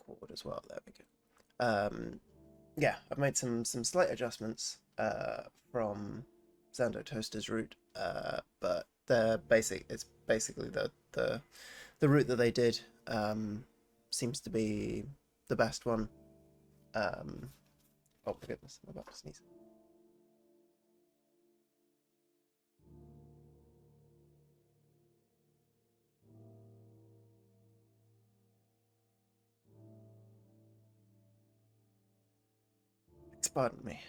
record as well. There we go. Yeah, I've made some slight adjustments from Zando Toaster's route, but it's basically the route that they did seems to be the best one. Oh my goodness, I'm about to sneeze. Pardon me.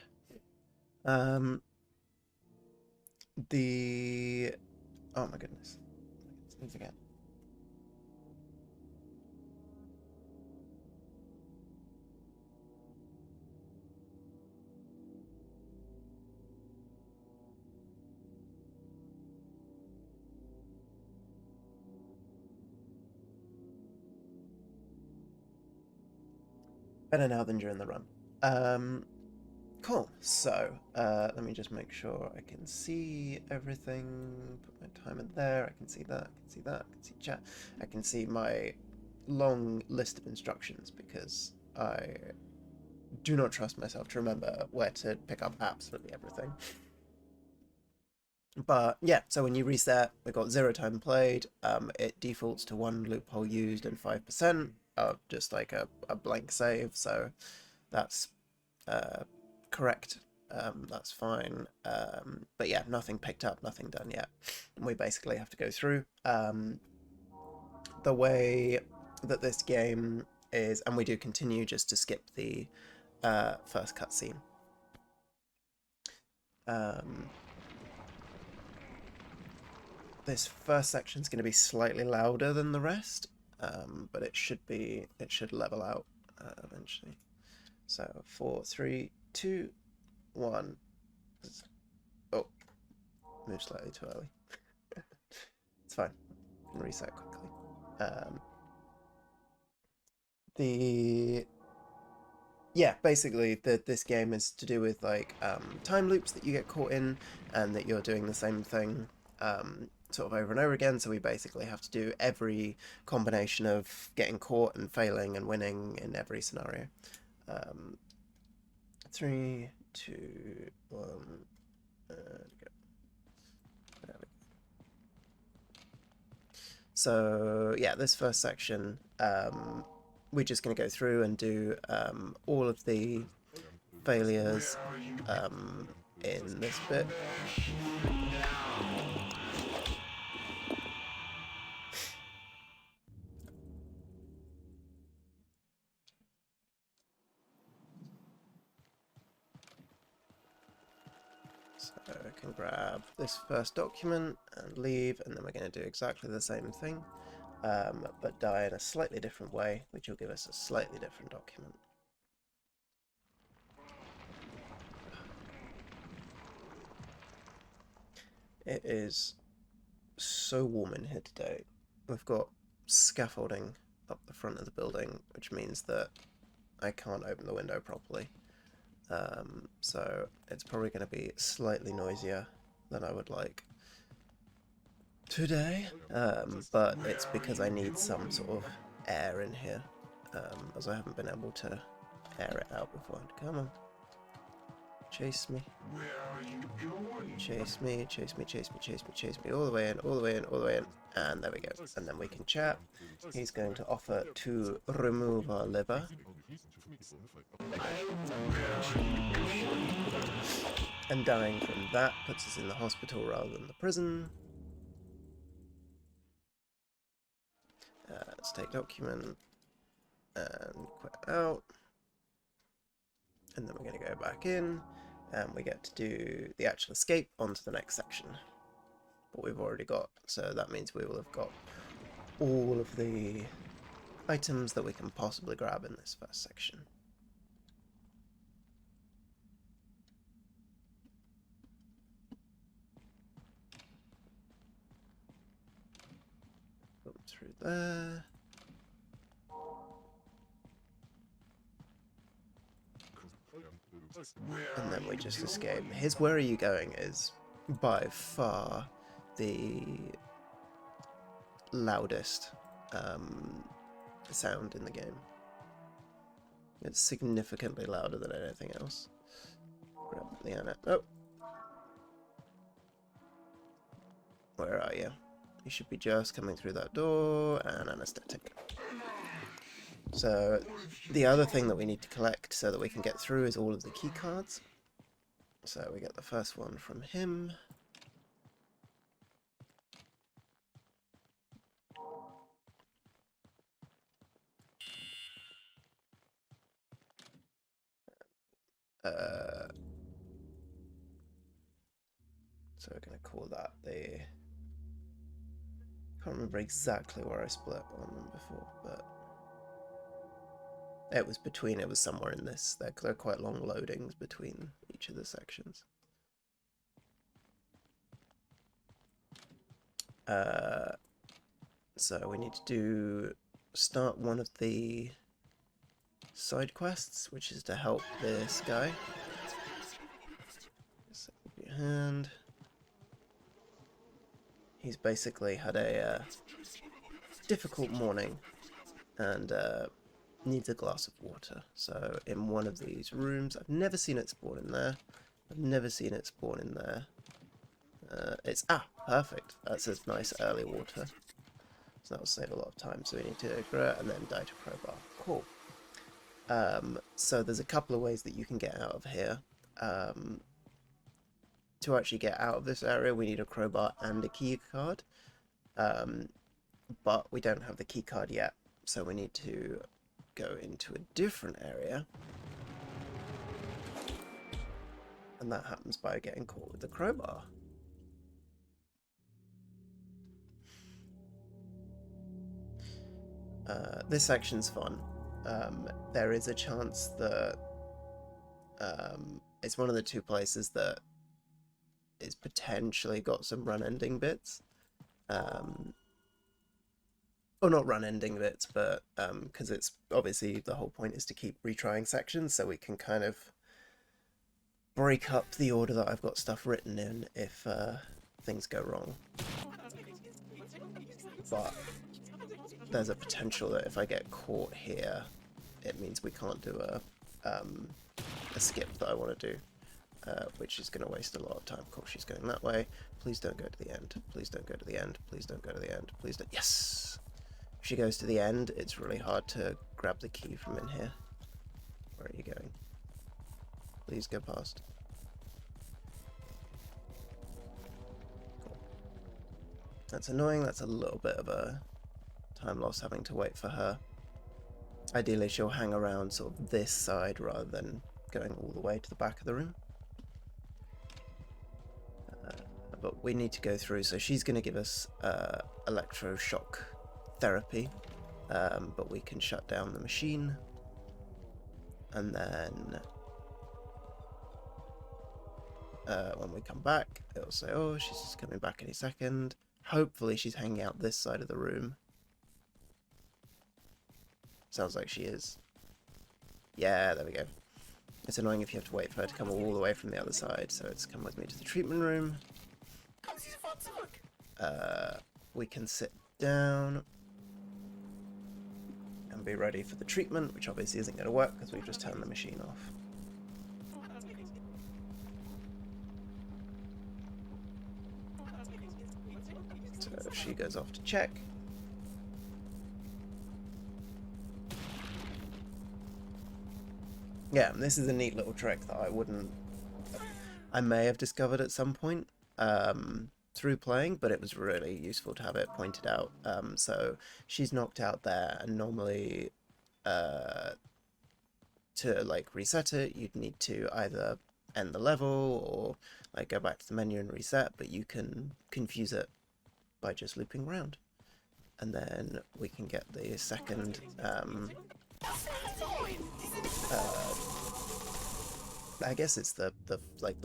The oh my goodness, sneeze again. Better now than during the run. Cool. So, let me just make sure I can see everything. Put my timer there. I can see that. I can see that. I can see chat. I can see my long list of instructions because I do not trust myself to remember where to pick up absolutely everything. But yeah, so when you reset, we got 0 time played. It defaults to 1 loophole used and 5%, just like a blank save. So that's correct. That's fine. But yeah, nothing picked up, nothing done yet. And we basically have to go through. The way that this game is, and we do continue just to skip the first cutscene. This first section is going to be slightly louder than the rest, but it should level out eventually. So 4, 3, 2, 1. Oh, moved slightly too early. It's fine. I can reset quickly. Basically, this game is to do with like time loops that you get caught in, and that you're doing the same thing sort of over and over again. So we basically have to do every combination of getting caught and failing and winning in every scenario. 3, 2, 1, and go. There we go. So yeah, this first section, we're just going to go through and do all of the failures in this bit. So I can grab this first document and leave, and then we're going to do exactly the same thing, but die in a slightly different way, which will give us a slightly different document. It is so warm in here today. We've got scaffolding up the front of the building, which means that I can't open the window properly. So it's probably going to be slightly noisier than I would like today, but it's because I need some sort of air in here, as I haven't been able to air it out before. Come on. Chase me. Chase me, chase me, chase me, chase me, chase me, all the way in, all the way in, all the way in, and there we go. And then we can chat. He's going to offer to remove our liver. And dying from that puts us in the hospital rather than the prison. Let's take document and quit out. And then we're going to go back in, and we get to do the actual escape onto the next section. But we've already got, so that means we will have got all of the items that we can possibly grab in this first section. Come through there. And then we just escape. His "where are you going" is by far the loudest sound in the game. It's significantly louder than anything else. Grab the Anna. Oh! Where are you? You should be just coming through that door, and anesthetic. So, the other thing that we need to collect so that we can get through is all of the key cards. So we get the first one from him. So we're going to call that the... Can't remember exactly where I split on them before, but it was somewhere in this. They're quite long loadings between each of the sections. So we need to start one of the side quests, which is to help this guy. Your hand. He's basically had a difficult morning and needs a glass of water. So in one of these rooms, I've never seen it spawn in there. I've never seen it spawn in there. It's perfect. That says nice early water. So that will save a lot of time. So we need to grow and then die to crowbar. Cool. So there's a couple of ways that you can get out of here. To actually get out of this area, we need a crowbar and a key card. But we don't have the key card yet, so we need to go into a different area. And that happens by getting caught with the crowbar. This section's fun. There is a chance that it's one of the two places that is potentially got some run ending bits. Or not run ending bits, but because it's obviously the whole point is to keep retrying sections, so we can kind of break up the order that I've got stuff written in if things go wrong. But there's a potential that if I get caught here, it means we can't do a skip that I want to do. Which is going to waste a lot of time. Of course, she's going that way. Please don't go to the end. Please don't go to the end. Please don't go to the end. Please don't. Yes! If she goes to the end, it's really hard to grab the key from in here. Where are you going? Please go past. Cool. That's annoying. That's a little bit of a time loss having to wait for her. Ideally, she'll hang around sort of this side rather than going all the way to the back of the room. But we need to go through, so she's going to give us electroshock therapy, but we can shut down the machine, and then when we come back, it'll say, oh, she's just coming back any second. Hopefully she's hanging out this side of the room. Sounds like she is. Yeah, there we go. It's annoying if you have to wait for her to come all the way from the other side, so it's come with me to the treatment room. We can sit down and be ready for the treatment, which obviously isn't going to work because we've just turned the machine off. So she goes off to check. Yeah, this is a neat little trick that I may have discovered at some point through playing, but it was really useful to have it pointed out. So she's knocked out there, and normally to like reset it, you'd need to either end the level or like go back to the menu and reset, but you can confuse it by just looping around. And then we can get the second I guess it's the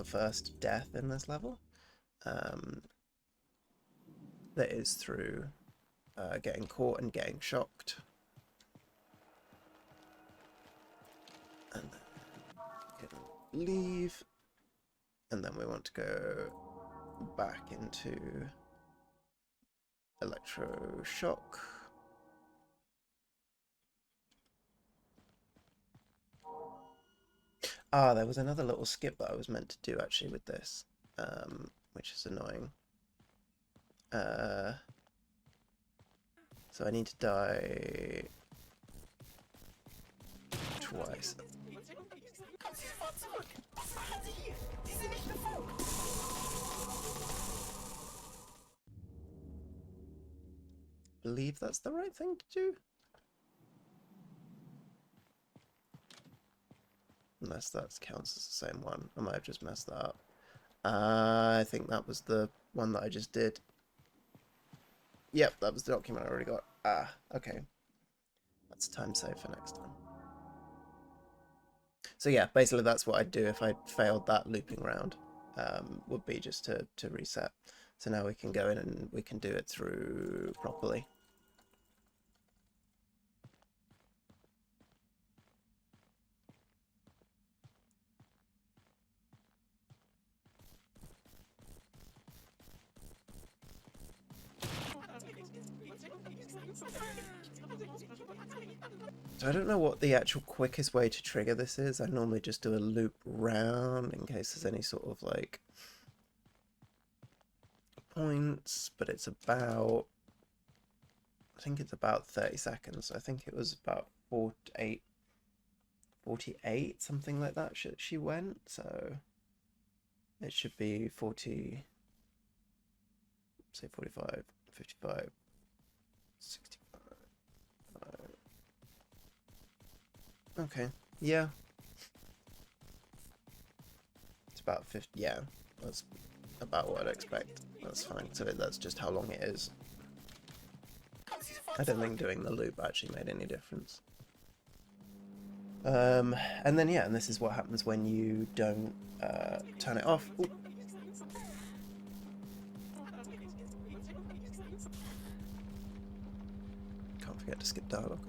first death in this level. That is through getting caught and getting shocked. And then we can leave. And then we want to go back into electroshock. Ah, there was another little skip that I was meant to do actually with this, which is annoying. So I need to die twice. Believe that's the right thing to do. Unless that counts as the same one. I might have just messed that up. I think that was the one that I just did. Yep, that was the document I already got. Ah, okay. That's time save for next time. So yeah, basically that's what I'd do if I failed that looping round. Would be just to reset. So now we can go in and we can do it through properly. So I don't know what the actual quickest way to trigger this is. I normally just do a loop round in case there's any sort of like points, but it's about, I think it's about 30 seconds. I think it was about 48, something like that she went, so it should be 40, say 45, 55, 65. Okay, yeah. It's about 50, yeah, that's about what I'd expect. That's fine, so that's just how long it is. I don't think doing the loop actually made any difference. And then yeah, and this is what happens when you don't turn it off. Ooh. Can't forget to skip dialogue.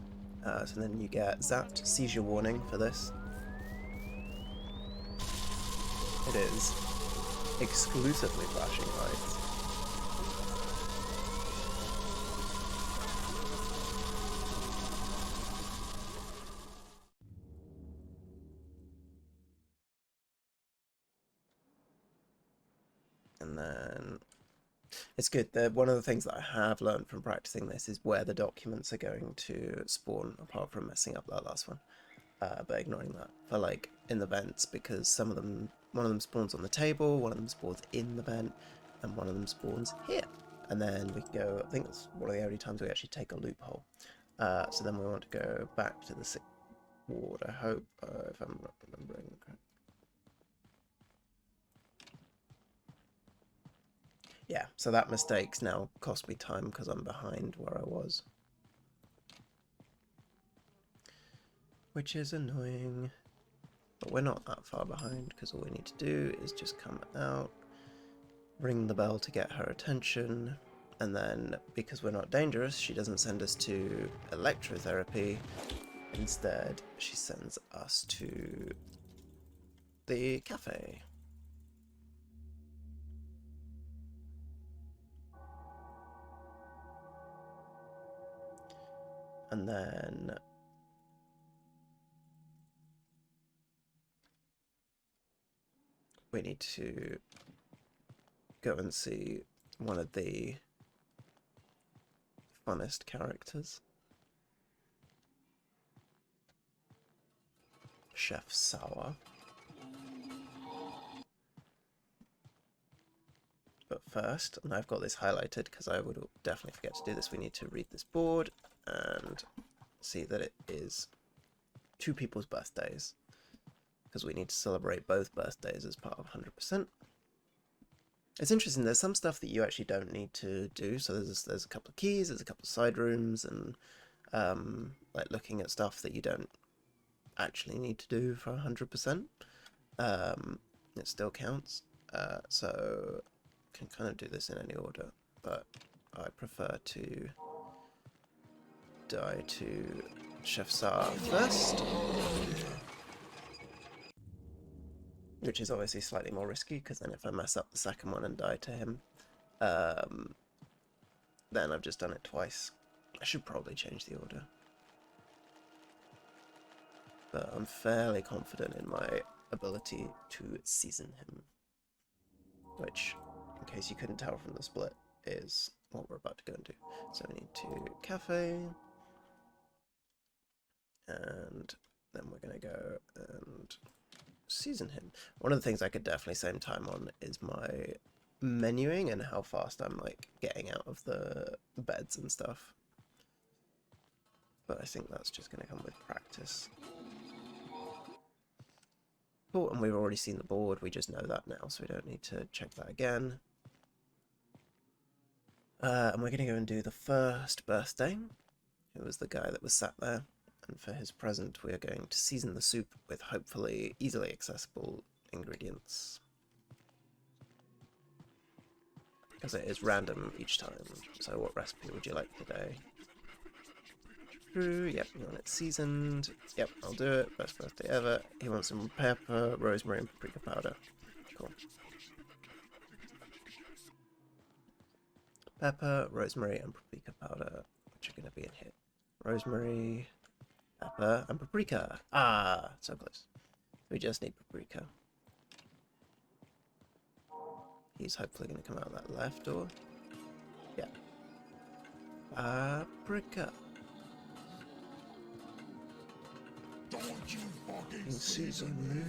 So then you get zapped, seizure warning for this. It is exclusively flashing lights. And then it's good. One of the things that I have learned from practicing this is where the documents are going to spawn, apart from messing up that last one. But ignoring that for like in the vents, because some of them, one of them spawns on the table, one of them spawns in the vent, and one of them spawns here. And then we go, I think that's one of the only times we actually take a loophole. So then we want to go back to the 6th ward, I hope, if I'm remembering correctly. Yeah, so that mistake's now cost me time because I'm behind where I was. Which is annoying. But we're not that far behind because all we need to do is just come out, ring the bell to get her attention, and then because we're not dangerous, she doesn't send us to electrotherapy. Instead, she sends us to the cafe. And then we need to go and see one of the funnest characters, Chef Sour. But first, and I've got this highlighted because I would definitely forget to do this, we need to read this board and see that it is 2 people's birthdays, because we need to celebrate both birthdays as part of 100%. It's interesting, there's some stuff that you actually don't need to do, so there's a couple of keys, there's a couple of side rooms, and like looking at stuff that you don't actually need to do for 100%. It still counts, so can kind of do this in any order, but I prefer to die to Chef Sar first, which is obviously slightly more risky, because then if I mess up the second one and die to him, then I've just done it twice. I should probably change the order, but I'm fairly confident in my ability to season him, which, in case you couldn't tell from the split, is what we're about to go and do. So we need to cafe, and then we're going to go and season him. One of the things I could definitely save time on is my menuing and how fast I'm like getting out of the beds and stuff. But I think that's just going to come with practice. Cool, and we've already seen the board, we just know that now, so we don't need to check that again. And we're going to go and do the first birthday. It was the guy that was sat there, and for his present we are going to season the soup with hopefully easily accessible ingredients. Because it is random each time. So what recipe would you like today? Yep, you want it seasoned. Yep, I'll do it. Best birthday ever. He wants some pepper, rosemary, and paprika powder. Cool. Pepper, rosemary, and paprika powder, which are going to be in here. Rosemary, pepper, and paprika. Ah, so close. We just need paprika. He's hopefully going to come out that left door. Yeah. Paprika. Don't you fucking season me.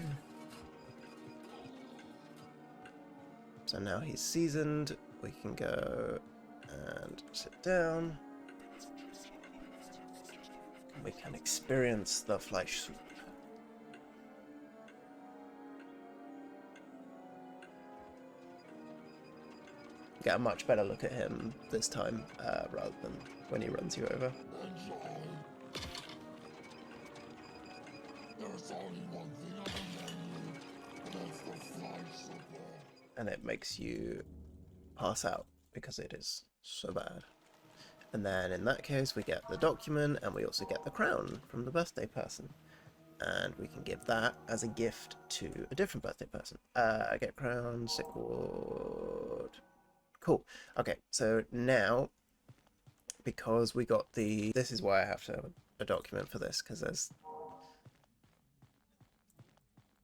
So now he's seasoned, we can go and sit down. And we can experience the flesh soup. Get a much better look at him this time, rather than when he runs you over. There's only one thing on the menu, and that's the flesh soup. And it makes you pass out because it is so bad. And then in that case we get the document and we also get the crown from the birthday person. And we can give that as a gift to a different birthday person. I get crown, sick ward. Cool. Okay, so now, because we got the... This is why I have to have a document for this, because there's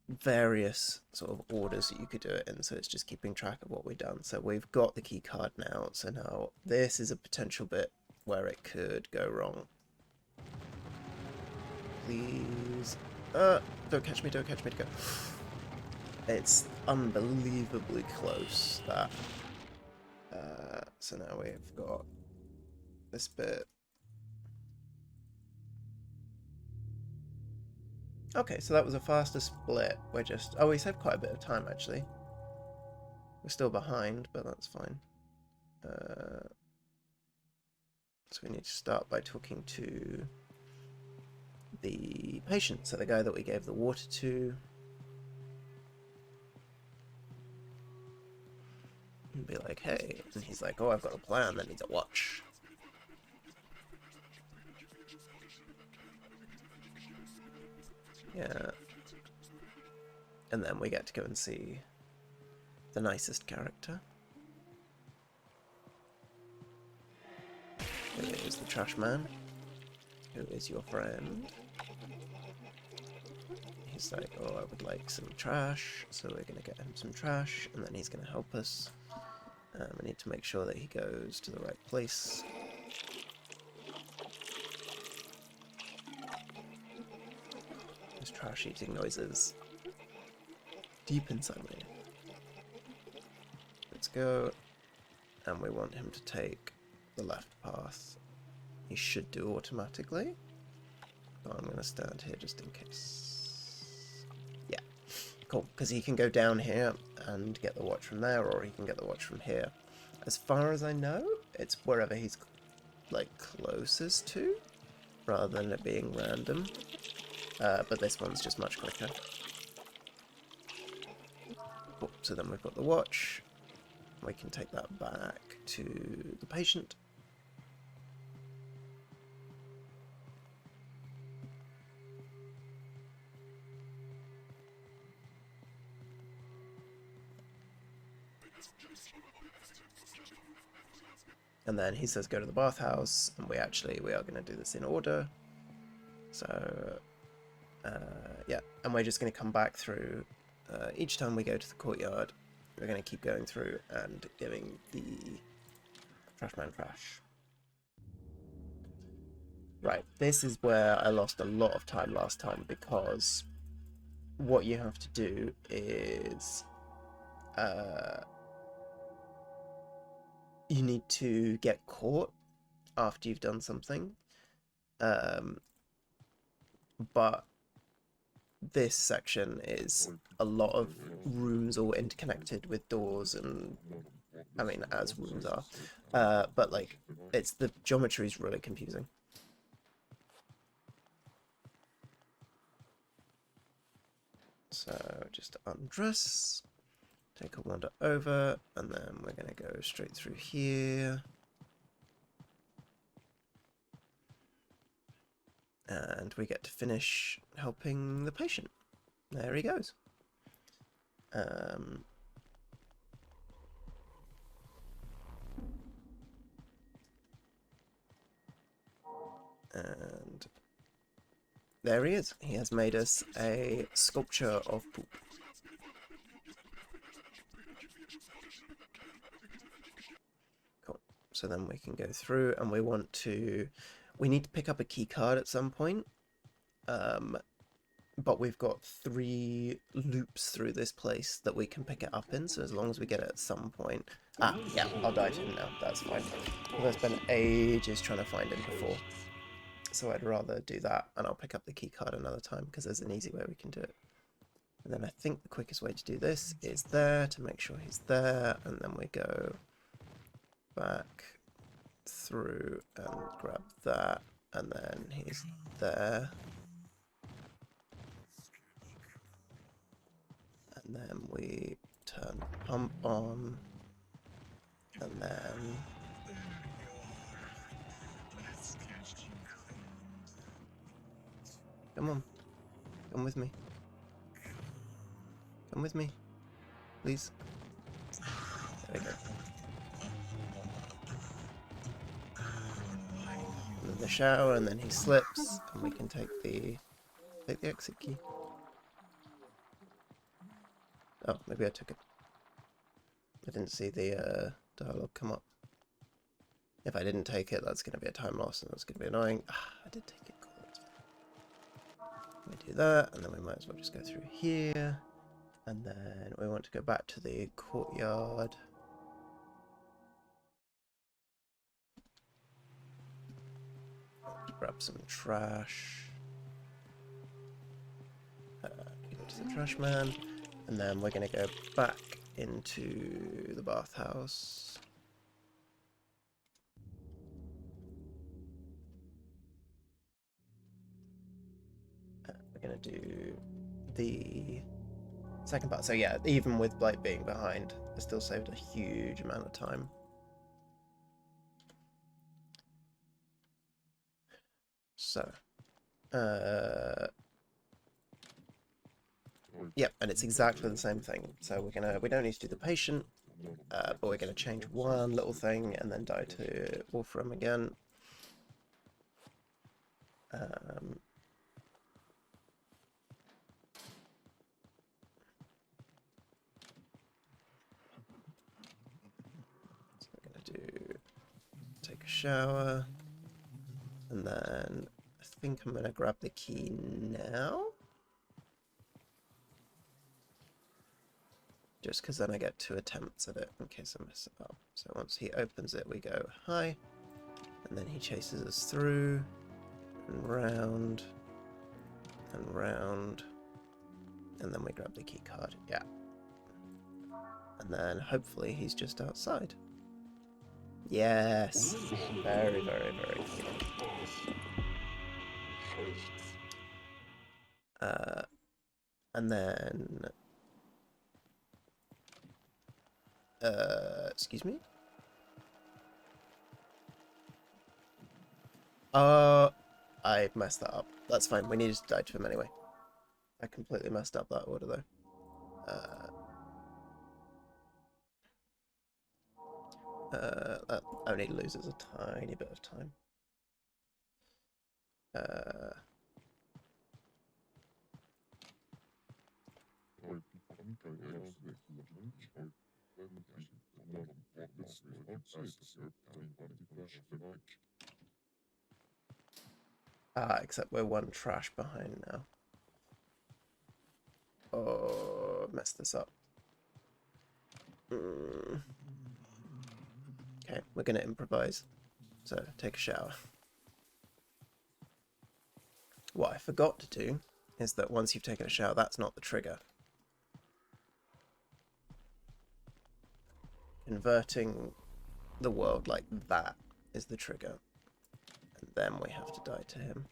various sort of orders that you could do it in, so it's just keeping track of what we've done. So we've got the key card now, so now this is a potential bit where it could go wrong. Please, don't catch me, don't catch me, to go. It's unbelievably close, that. So now we've got this bit. Okay, so that was a faster split. We're just... Oh, we saved quite a bit of time, actually. We're still behind, but that's fine. So we need to start by talking to the patient, so the guy that we gave the water to. And be like, hey. And he's like, oh, I've got a plan that needs a watch. Yeah. And then we get to go and see the nicest character. Who is the trash man? Who is your friend? He's like, oh, I would like some trash, so we're going to get him some trash, and then he's going to help us. We need to make sure that he goes to the right place. There's trash eating noises deep inside me. Let's go, and we want him to take the left path. He should do automatically, but I'm going to stand here just in case. Yeah, cool, because he can go down here and get the watch from there, or he can get the watch from here. As far as I know, it's wherever he's like closest to, rather than it being random. But this one's just much quicker. Cool. So then we've got the watch. We can take that back to the patient. And then he says go to the bathhouse, and we are going to do this in order. So Yeah, and we're just going to come back through each time we go to the courtyard. We're going to keep going through and giving the trash man trash. Right, this is where I lost a lot of time last time, because what you have to do is you need to get caught after you've done something, but this section is a lot of rooms all interconnected with doors, and I mean, as rooms are, but like, the geometry is really confusing. So just undress, take a wander over, and then we're going to go straight through here. And we get to finish helping the patient. There he goes. And there he is. He has made us a sculpture of poop. Cool. So then we can go through, and we need to pick up a key card at some point. But we've got 3 loops through this place that we can pick it up in, so as long as we get it at some point... Ah, yeah, I'll die to him now, that's fine. Because I spent ages trying to find him before. So I'd rather do that, and I'll pick up the key card another time, because there's an easy way we can do it. And then I think the quickest way to do this is there, to make sure he's there, and then we go back through and grab that, and then he's there. And then we turn the pump on, and then... Come on. Come with me. Come with me. Please. There we go. And then the shower, and then he slips, and we can take the exit key. Oh, maybe I took it. I didn't see the dialogue come up. If I didn't take it, that's going to be a time loss, and that's going to be annoying. Ah, I did take it. Cool. We do that, and then we might as well just go through here. And then we want to go back to the courtyard. Grab some trash. Go to the trash man. And then we're going to go back into the bathhouse. We're going to do the second part. So yeah, even with like being behind, I still saved a huge amount of time. So, yep, and it's exactly the same thing. So we don't need to do the patient, but we're gonna change one little thing and then die to Wolfram again. So we're gonna take a shower, and then I think I'm gonna grab the key now. Just because then I get 2 attempts at it in case I mess it up. So once he opens it, we go hi, and then he chases us through and round and round, and then we grab the key card. Yeah, and then hopefully he's just outside. Yes, very, very, very good. And then excuse me? I messed that up. That's fine, we needed to die to him anyway. I completely messed up that order though. That only loses a tiny bit of time. Ah, except we're one trash behind now. Oh, messed this up. Okay, we're gonna improvise. So, take a shower. What I forgot to do is that once you've taken a shower, that's not the trigger. Converting the world like that is the trigger. And then we have to die to him.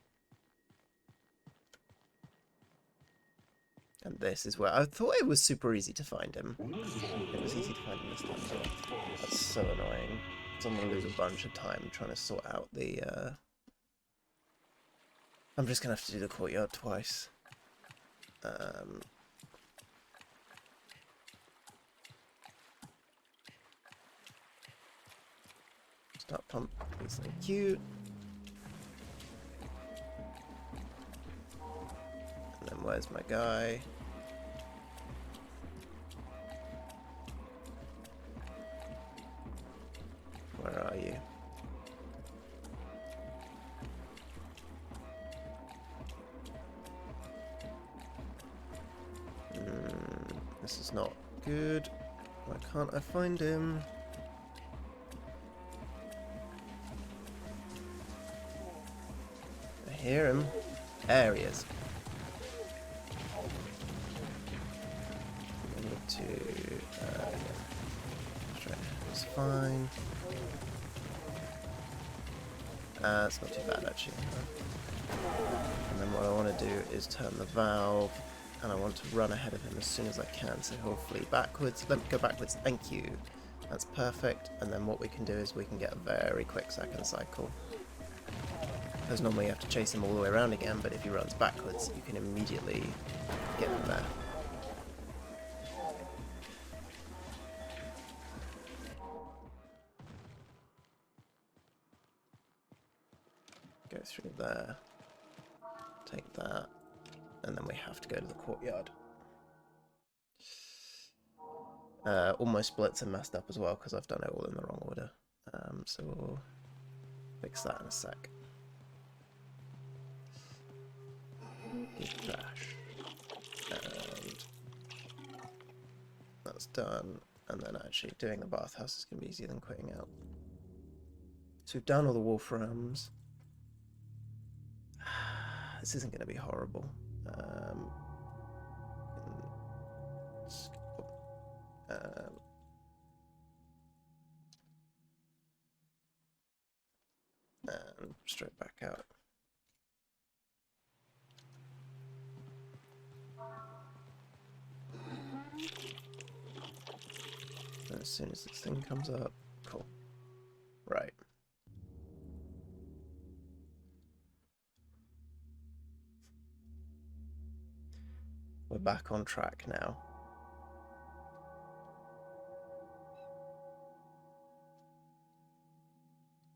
And this is where I thought it was super easy to find him. It was easy to find him this time as well. That's so annoying. So I'm going to lose a bunch of time trying to sort out the... I'm just going to have to do the courtyard twice. Start pump, please, thank you. And then where's my guy? Where are you? This is not good. Why can't I find him? I hear him. There he is. I need to... yeah. It's fine. It's not too bad actually. And then what I want to do is turn the valve, and I want to run ahead of him as soon as I can, so hopefully backwards. Let me go backwards, thank you. That's perfect, and then what we can do is we can get a very quick second cycle. Because normally you have to chase him all the way around again, but if he runs backwards, you can immediately get him there. Go through there, take that, and then we have to go to the courtyard. All my splits are messed up as well because I've done it all in the wrong order. So we'll fix that in a sec. Good trash. And that's done. And then actually doing the bathhouse is going to be easier than quitting out. So we've done all the wolframs. This isn't going to be horrible. And straight back out. As soon as this thing comes up, cool. Right. We're back on track now.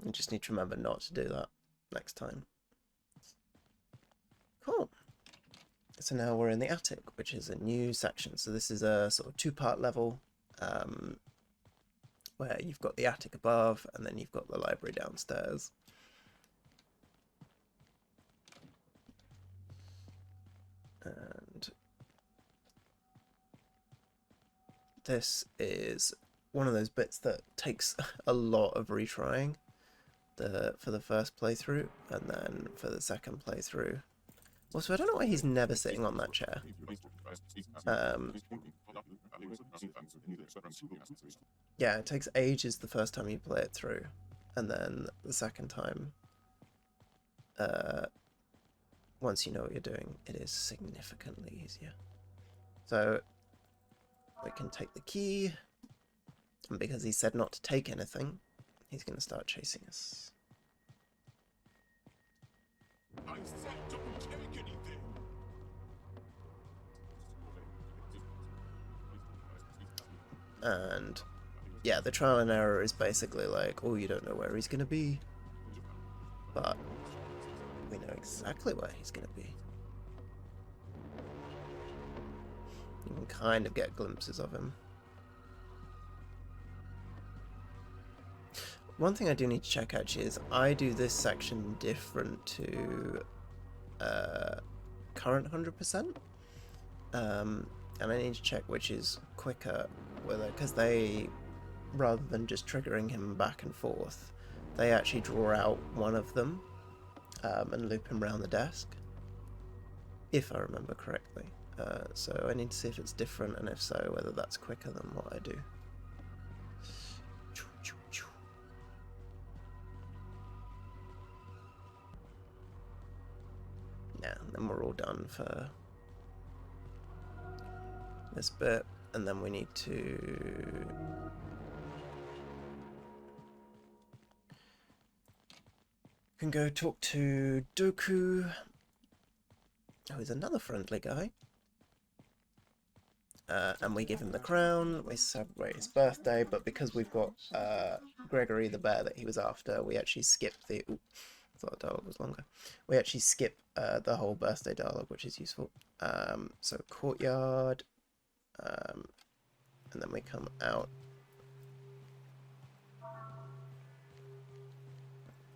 You just need to remember not to do that next time. Cool. So now we're in the attic, which is a new section. So this is a sort of two-part level where you've got the attic above and then you've got the library downstairs. And this is one of those bits that takes a lot of retrying for the first playthrough, and then for the second playthrough. Also, I don't know why he's never sitting on that chair. Yeah, it takes ages the first time you play it through, and then the second time, once you know what you're doing, it is significantly easier. So we can take the key, and because he said not to take anything, he's going to start chasing us. I said don't take anything. And yeah, the trial and error is basically like, oh, you don't know where he's going to be, but we know exactly where he's going to be. You can kind of get glimpses of him. One thing I do need to check actually is I do this section different to current 100%. And I need to check which is quicker with it, because they, rather than just triggering him back and forth, they actually draw out one of them and loop him around the desk, if I remember correctly. So I need to see if it's different, and if so, whether that's quicker than what I do. Yeah, and then we're all done for this bit, and then we need to can go talk to Doku, who is another friendly guy, and we give him the crown. We celebrate his birthday, but because we've got Gregory the bear that he was after, we actually skip the. Ooh, I thought the dialogue was longer. We actually skip the whole birthday dialogue, which is useful. So courtyard, and then we come out,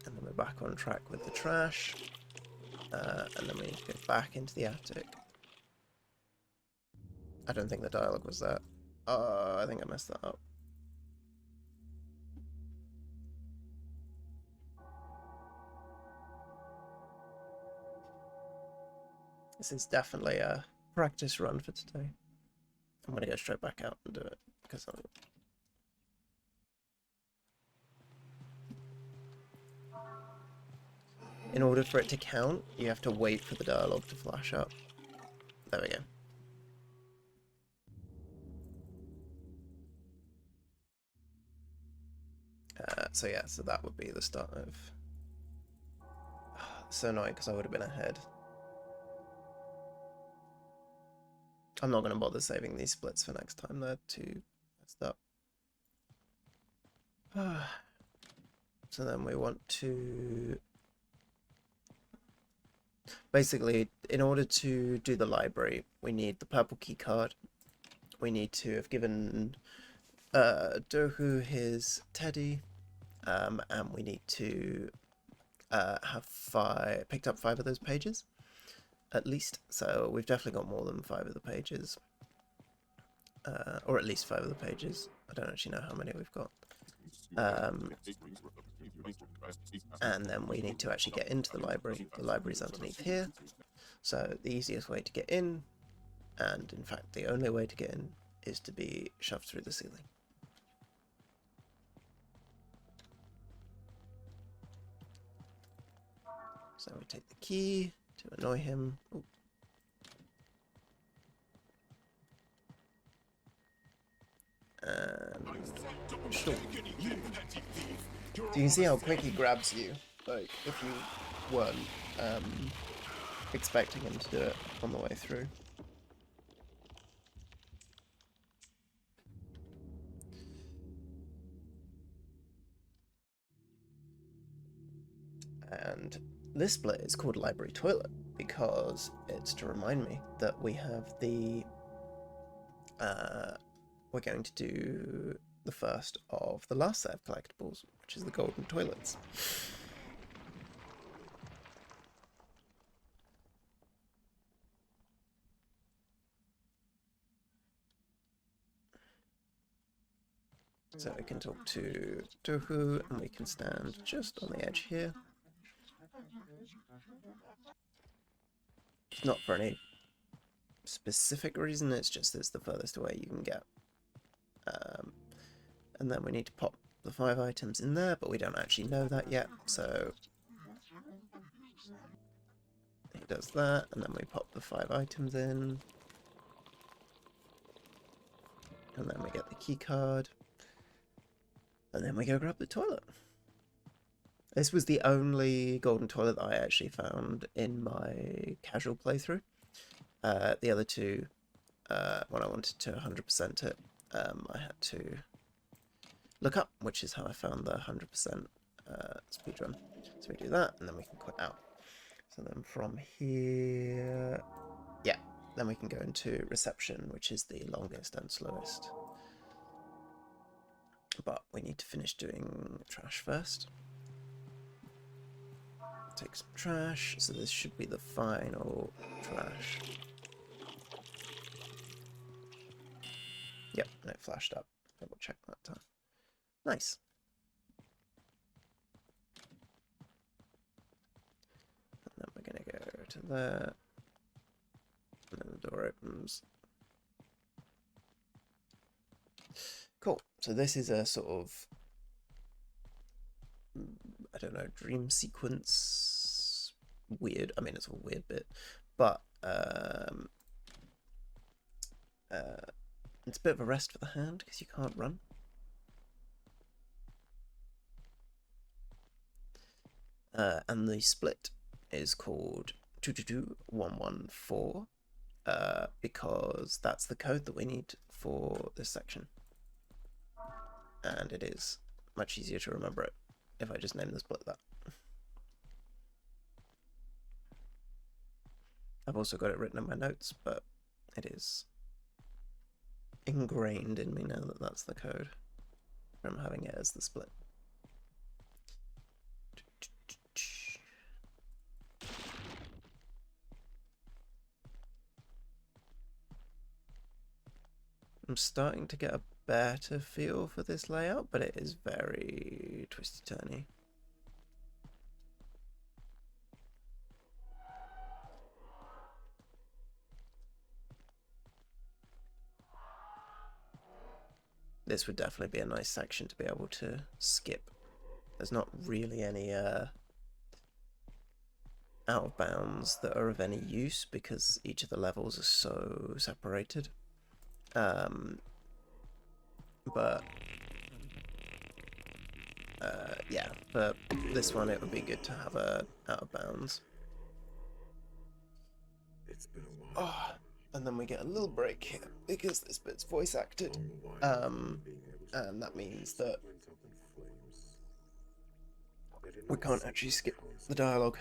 and then we're back on track with the trash, and then we need to go back into the attic. I don't think the dialogue was that. I think I messed that up. This is definitely a practice run for today. I'm going to go straight back out and do it, because in order for it to count, you have to wait for the dialogue to flash up. There we go. So yeah, so that would be the start of... So annoying, because I would have been ahead. I'm not going to bother saving these splits for next time, they're too messed up. So then we want to... Basically, in order to do the library, we need the purple key card. We need to have given Dohu his teddy, and we need to have picked up 5 of those pages, at least. So we've definitely got more than 5 of the pages, or at least 5 of the pages. I don't actually know how many we've got. And then we need to actually get into the library. The library's underneath here. So the easiest way to get in, and in fact the only way to get in, is to be shoved through the ceiling. So we take the key to annoy him. Ooh. And sure. So you can see how quick he grabs you, like if you weren't expecting him to do it on the way through. And this split is called Library Toilet because it's to remind me that we have the we're going to do the first of the last set of collectibles, which is the golden toilets. So we can talk to Dohu, and we can stand just on the edge here. Not for any specific reason, it's just it's the furthest away you can get. And then we need to pop the 5 items in there, but we don't actually know that yet, so he does that, and then we pop the 5 items in, and then we get the key card, and then we go grab the toilet. This was the only golden toilet that I actually found in my casual playthrough. The other two, when I wanted to 100% it, I had to look up, which is how I found the 100% speedrun. So we do that, and then we can quit out. So then from here, yeah, then we can go into reception, which is the longest and slowest. but we need to finish doing trash first. Take some trash, so this should be the final trash. Yep, and it flashed up. Double check that time. Nice. And then we're going to go to there. And then the door opens. Cool. So this is a sort of, I don't know, dream sequence. Weird. I mean, it's all weird bit, but it's a bit of a rest for the hand because you can't run. And the split is called 222114 because that's the code that we need for this section. And it is much easier to remember it if I just name the split that. I've also got it written in my notes, but it is ingrained in me now that that's the code from having it as the split. I'm starting to get a better feel for this layout, but it is very twisty-turny. This would definitely be a nice section to be able to skip. There's not really any out of bounds that are of any use because each of the levels are so separated. Yeah, for this one it would be good to have a out of bounds. It's been a while. Oh, and then we get a little break here because this bit's voice acted, and that means that we can't actually skip the dialogue.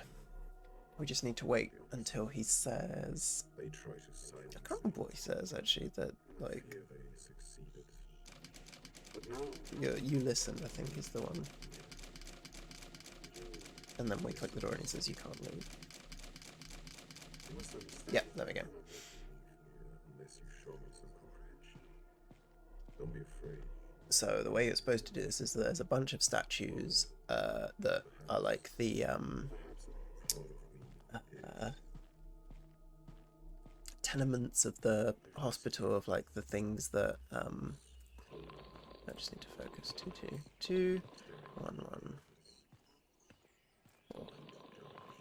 We just need to wait until he says, They try to silence I can't remember what he says actually, that like they succeeded. you listen, I think is the one. And then we click the door and he says you can't leave. Yeah, there we go. Unless you show me some comprehension. Don't be afraid. So the way you're supposed to do this is that there's a bunch of statues that are like the tenements of the hospital, of like the things that I just need to focus. 2 2 2 1 1.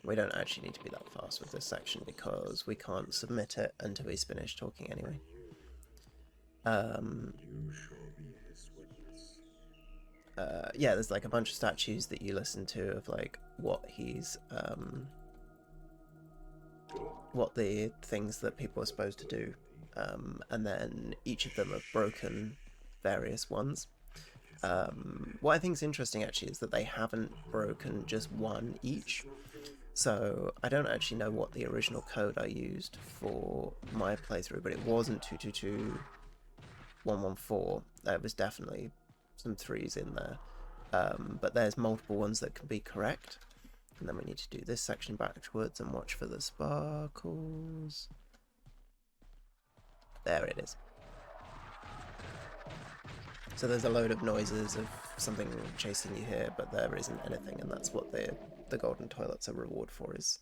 We don't actually need to be that fast with this section because we can't submit it until he's finished talking anyway. You shall be his witness. Yeah, there's like a bunch of statues that you listen to of like what he's what the things that people are supposed to do, and then each of them have broken various ones. What I think is interesting actually is that they haven't broken just one each, so I don't actually know what the original code I used for my playthrough, but it wasn't 222114. There was definitely some 3s in there, but there's multiple ones that can be correct. And then we need to do this section backwards and watch for the sparkles. There it is. So there's a load of noises of something chasing you here, but there isn't anything, and that's what the golden toilet's a reward for, is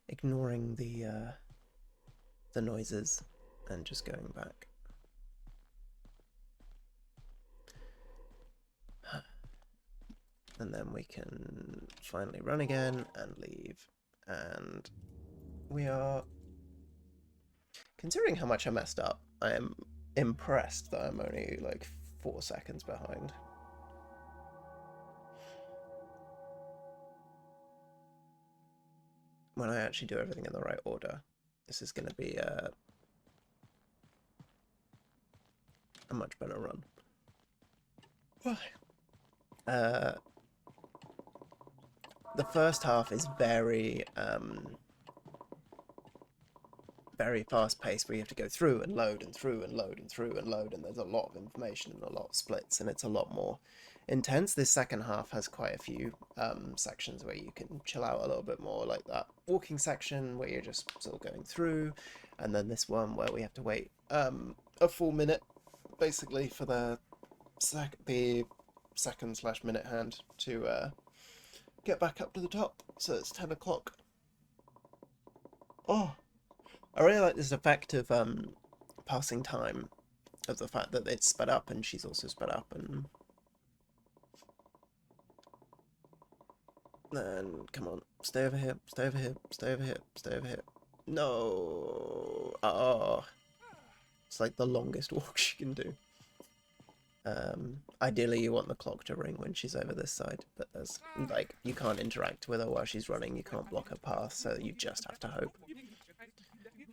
ignoring the noises and just going back. And then we can finally run again and leave. And we are... Considering how much I messed up, I am impressed that I'm only like 4 seconds behind. When I actually do everything in the right order, this is going to be a much better run. The first half is very very fast paced, where you have to go through and load and through and load and through and load, and there's a lot of information and a lot of splits, and it's a lot more intense. This second half has quite a few sections where you can chill out a little bit more, like that walking section where you're just sort of going through, and then this one where we have to wait a full minute basically for the second/minute hand to get back up to the top. So it's 10 o'clock. Oh, I really like this effect of passing time, of the fact that it's sped up and she's also sped up, and then come on, stay over here, stay over here, stay over here, stay over here. No, oh, it's like the longest walk she can do. Ideally you want the clock to ring when she's over this side, but there's, like, you can't interact with her while she's running, you can't block her path, so you just have to hope.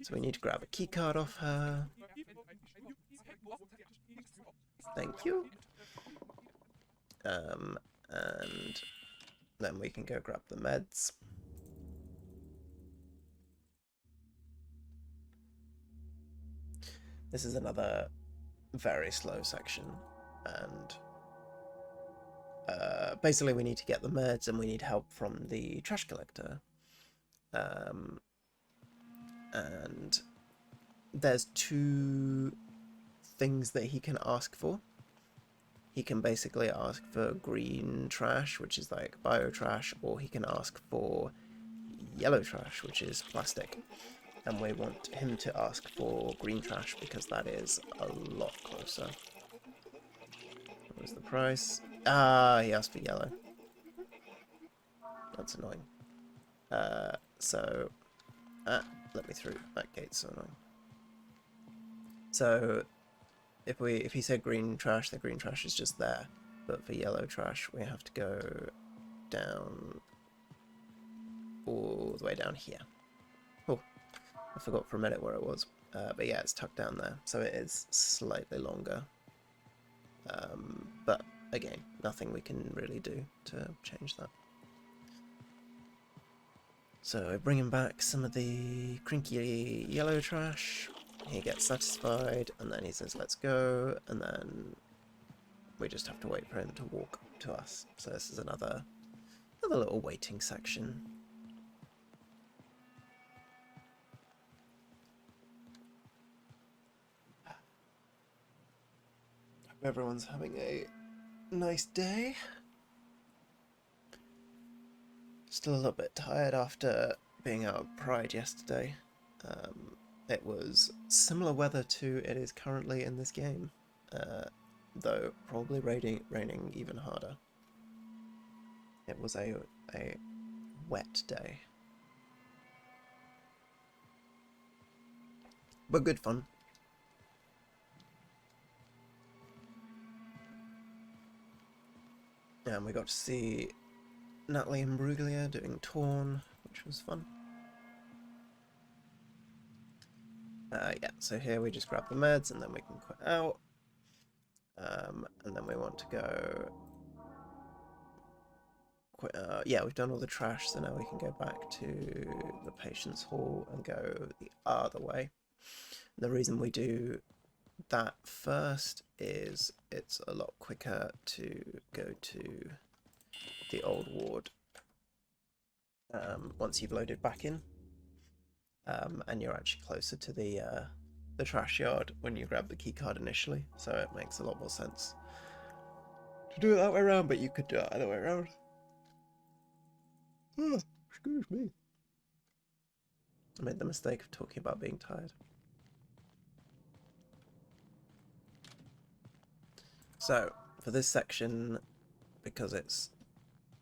So we need to grab a key card off her. Thank you. And then we can go grab the meds. This is another very slow section, and basically we need to get the meds and we need help from the trash collector. And there's two things that he can ask for. He can basically ask for green trash, which is like biotrash, or he can ask for yellow trash, which is plastic. And we want him to ask for green trash because that is a lot closer. What was the price? Ah, he asked for yellow. That's annoying. Let me through. That gate's so annoying. So if he said green trash, the green trash is just there. But for yellow trash, we have to go down all the way down here. Oh, I forgot for a minute where it was. But yeah, it's tucked down there, so it is slightly longer. But again, nothing we can really do to change that. So bringing back some of the crinky yellow trash. He gets satisfied, and then he says, let's go, and then we just have to wait for him to walk to us. So this is another little waiting section. Hope everyone's having a nice day. Still a little bit tired after being out of Pride yesterday. It was similar weather to it is currently in this game, though probably raining even harder. It was a wet day, but good fun. And we got to see Natalie and Bruglia doing Torn, which was fun. Yeah, so here we just grab the meds and then we can quit out. And then we want to go... yeah, we've done all the trash, so now we can go back to the patient's hall and go the other way. The reason we do that first is it's a lot quicker to go to the old ward once you've loaded back in. And you're actually closer to the trash yard when you grab the key card initially, so it makes a lot more sense to do it that way around, but you could do it either way around. Oh, excuse me. I made the mistake of talking about being tired. So, for this section, because it's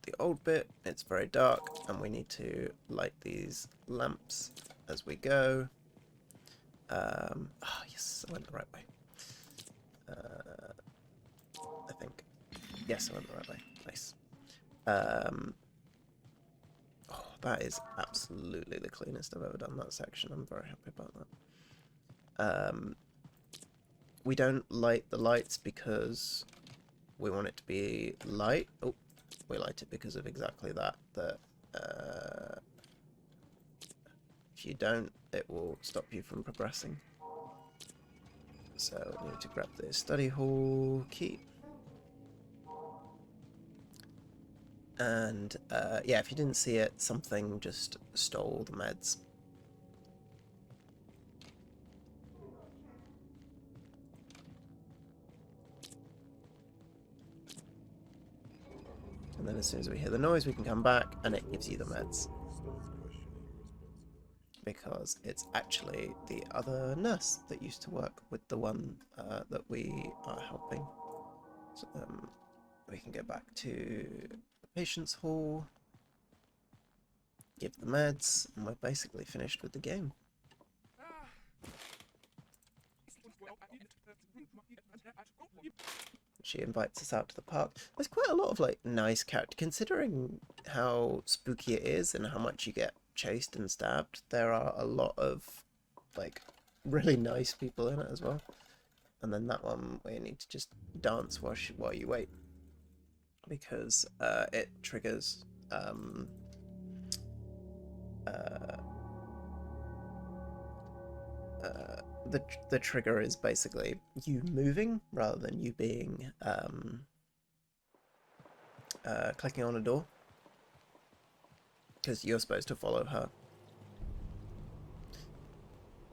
the old bit, it's very dark, and we need to light these lamps as we go. Yes, I went the right way. I think. Yes, I went the right way. Nice. Oh, that is absolutely the cleanest I've ever done that section. I'm very happy about that. We don't light the lights because we want it to be light. Oh, we light it because of exactly that. If you don't, it will stop you from progressing. So I need to grab the study hall key. And yeah, if you didn't see it, something just stole the meds. And then as soon as we hear the noise, we can come back, and it gives you the meds. Because it's actually the other nurse that used to work with the one that we are helping. So we can go back to the patient's hall, give the meds, and we're basically finished with the game. She invites us out to the park. There's quite a lot of like nice character, considering how spooky it is and how much you get chased and stabbed. There are a lot of like really nice people in it as well. And then that one where you need to just dance while you wait, because it triggers the trigger is basically you moving rather than you being clicking on a door, because you're supposed to follow her.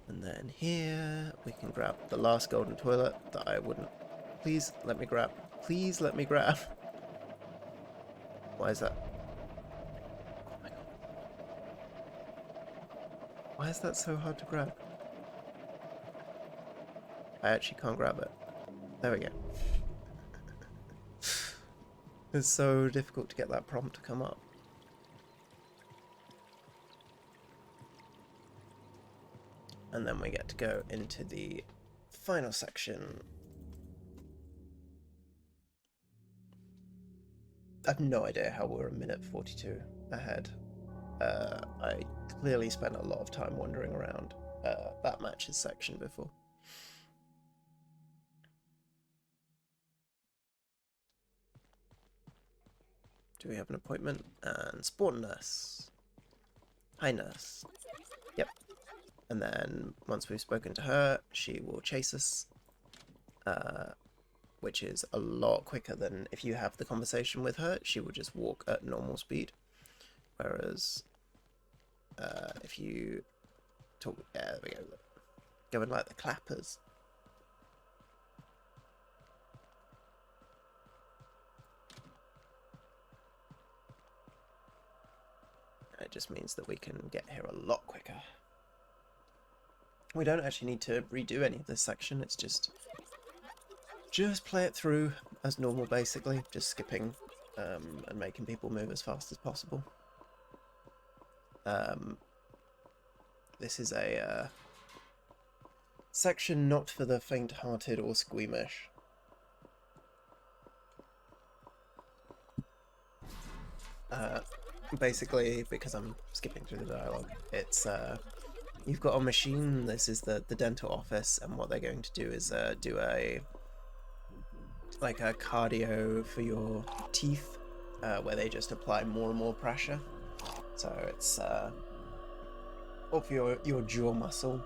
And then here we can grab the last golden toilet that I wouldn't. Please let me grab. Please let me grab. Why is that? Oh my god. Why is that so hard to grab? I actually can't grab it. There we go. It's so difficult to get that prompt to come up. And then we get to go into the final section. I have no idea how we're a minute 42 ahead. I clearly spent a lot of time wandering around that matches section before. Do we have an appointment? And spawn nurse. Hi nurse. Yep. And then once we've spoken to her, she will chase us, which is a lot quicker than if you have the conversation with her. She will just walk at normal speed. Whereas if you talk, yeah, there we go, going like the clappers. It just means that we can get here a lot quicker. We don't actually need to redo any of this section, it's just play it through as normal basically, just skipping and making people move as fast as possible. This is a section not for the faint-hearted or squeamish. Basically, because I'm skipping through the dialogue, it's you've got a machine. This is the dental office, and what they're going to do is do a cardio for your teeth, where they just apply more and more pressure. So it's of your jaw muscle.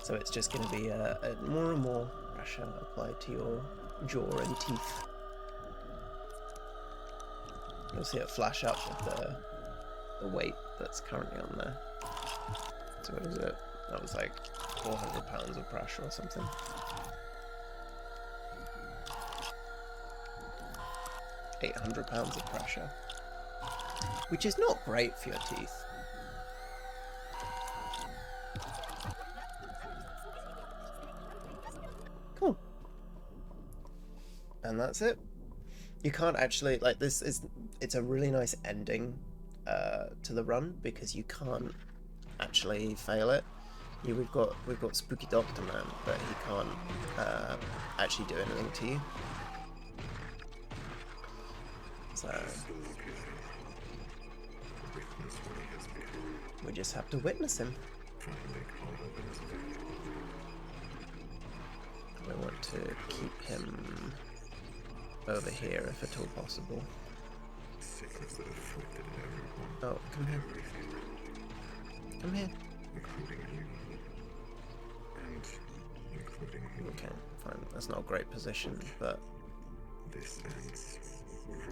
So it's just going to be a more and more pressure applied to your jaw and teeth. You'll see it flash up with the weight that's currently on there. So what is it? That was like 400 pounds of pressure or something. £800 of pressure. Which is not great for your teeth. Cool. And that's it. You can't actually, like, it's a really nice ending to the run, because you can't actually fail it. We've got Spooky Doctor Man, but he can't actually do anything to you. So we just have to witness him. We want to keep him over here if at all possible. Oh, come here. Come here. including you. And including me. Okay, fine. That's not a great position, but This ends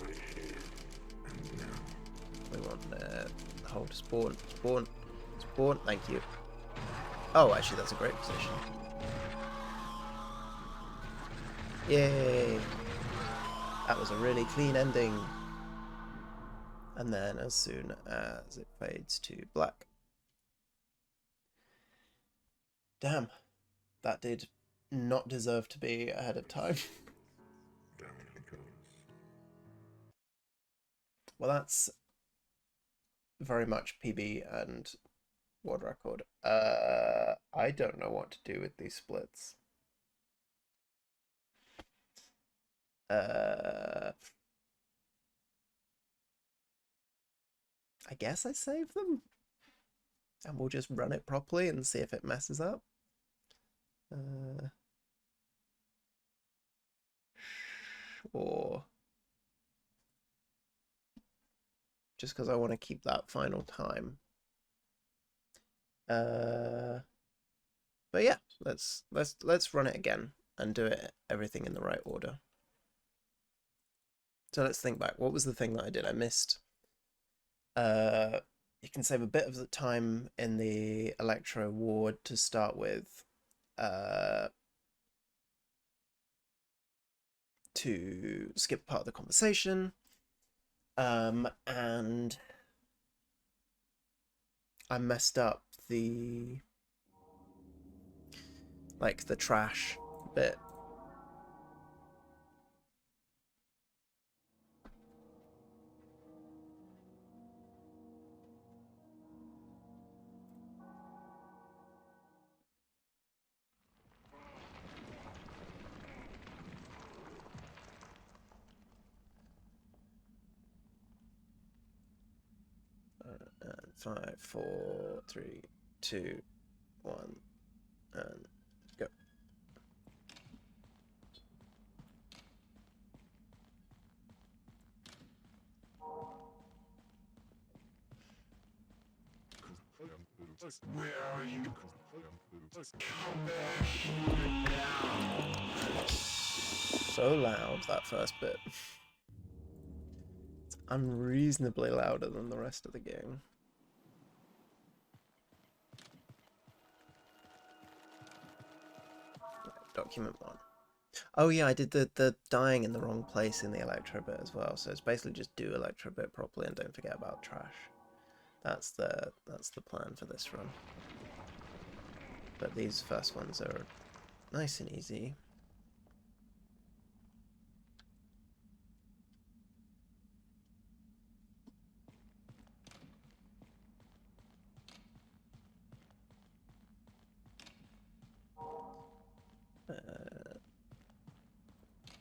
right here and now. we want hold spawn, spawn, spawn. Thank you. Oh, actually, that's a great position. Yay! That was a really clean ending. And then as soon as it fades to black. Damn, that did not deserve to be ahead of time. Down he goes. Well, that's very much PB and world record. I don't know what to do with these splits. I guess I save them. And we'll just run it properly and see if it messes up. Sure. Just because I want to keep that final time. But yeah, let's run it again and do it everything in the right order. So let's think back. What was the thing that I did? I missed. You can save a bit of the time in the Electro ward to start with. To skip part of the conversation. And I messed up the trash bit. And 5, 4, 3, 2, 1, and go. Where are you? So loud, that first bit. It's unreasonably louder than the rest of the game. Document 1. Oh yeah, I did the dying in the wrong place in the Electro bit as well. So it's basically just do Electro bit properly and don't forget about trash. That's the plan for this run. But these first ones are nice and easy.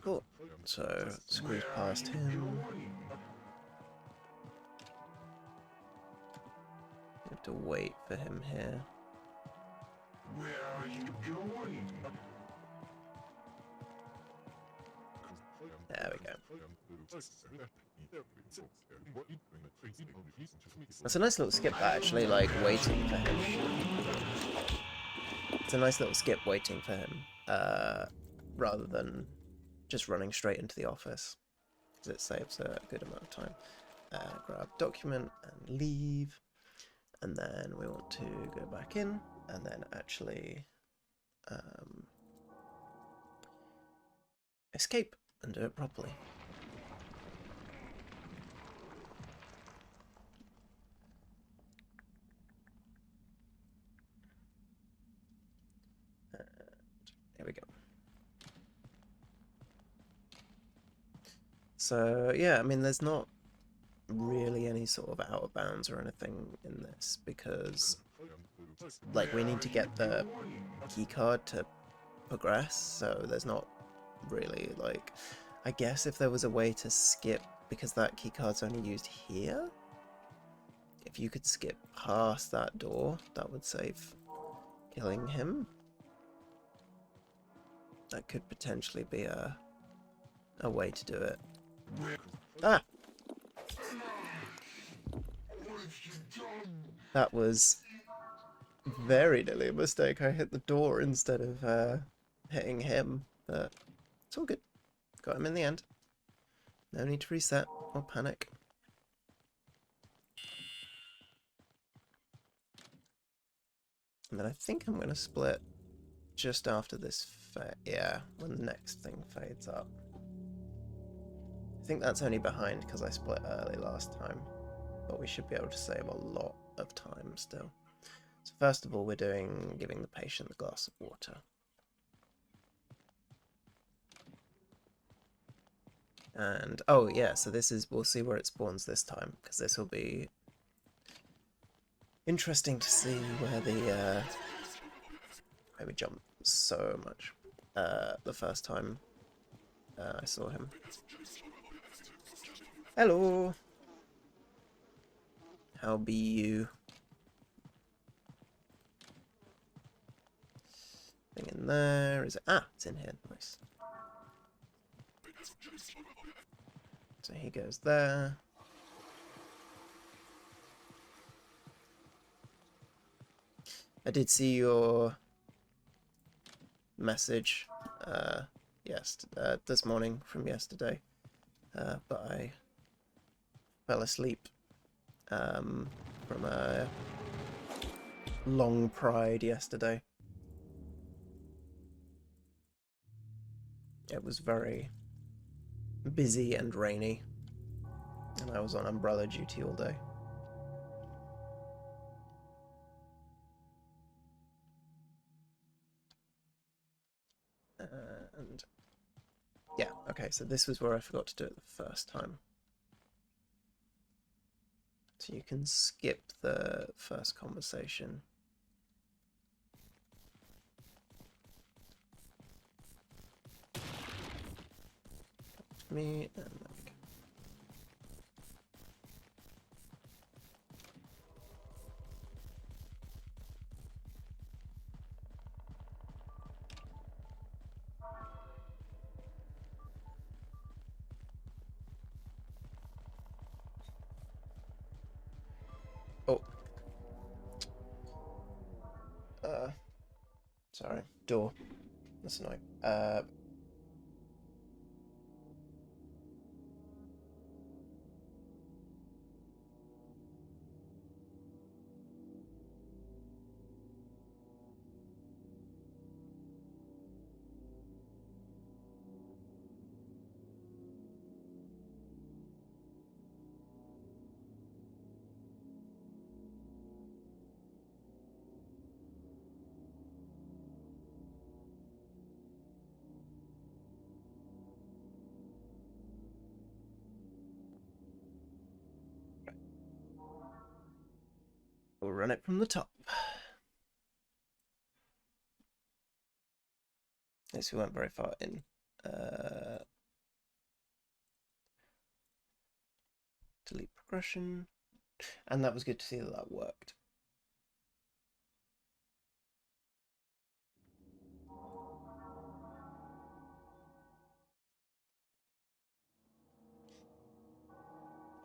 Cool. So squeeze past him. You have to wait for him here. Where are you going? There we go. That's a nice little skip, that actually, like waiting for him. It's a nice little skip waiting for him, rather than just running straight into the office, because it saves a good amount of time. Grab document and leave, and then we want to go back in and then actually escape and do it properly. Here we go. So yeah, I mean, there's not really any sort of out of bounds or anything in this, because like we need to get the keycard to progress, so there's not really, like, I guess if there was a way to skip, because that keycard's only used here, if you could skip past that door, that would save killing him. That could potentially be a way to do it. Ah! That was very nearly a mistake. I hit the door instead of hitting him, but it's all good. Got him in the end. No need to reset or panic. And then I think I'm going to split just after this, yeah, when the next thing fades up. I think that's only behind because I split early last time, but we should be able to save a lot of time still. So first of all, we're giving the patient the glass of water. And, oh yeah, so this is, we'll see where it spawns this time, because this will be interesting to see where the, maybe jump so much, the first time I saw him. Hello! How be you? Thing in there, is it? Ah, it's in here, nice. So he goes there. I did see your message this morning from yesterday, but I fell asleep from a long pride yesterday. It was very busy and rainy, and I was on umbrella duty all day. And yeah, okay, so this was where I forgot to do it the first time. So you can skip the first conversation. Me and like. Oh. Sorry. Door. That's annoying. We'll run it from the top. Yes, we went very far in. Delete progression. And that was good to see that that worked.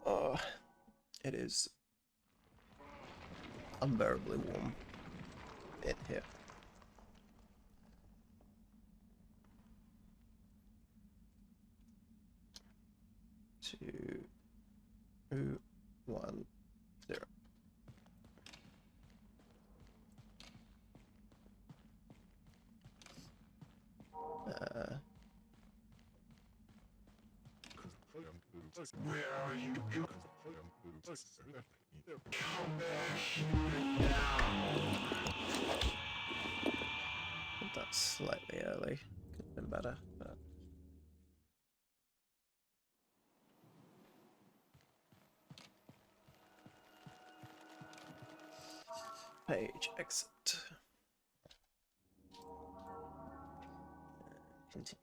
Oh, it is unbearably warm in here. Two, 1, 0. Where are you? That's slightly early. Could have been better, but. Page exit. Continue.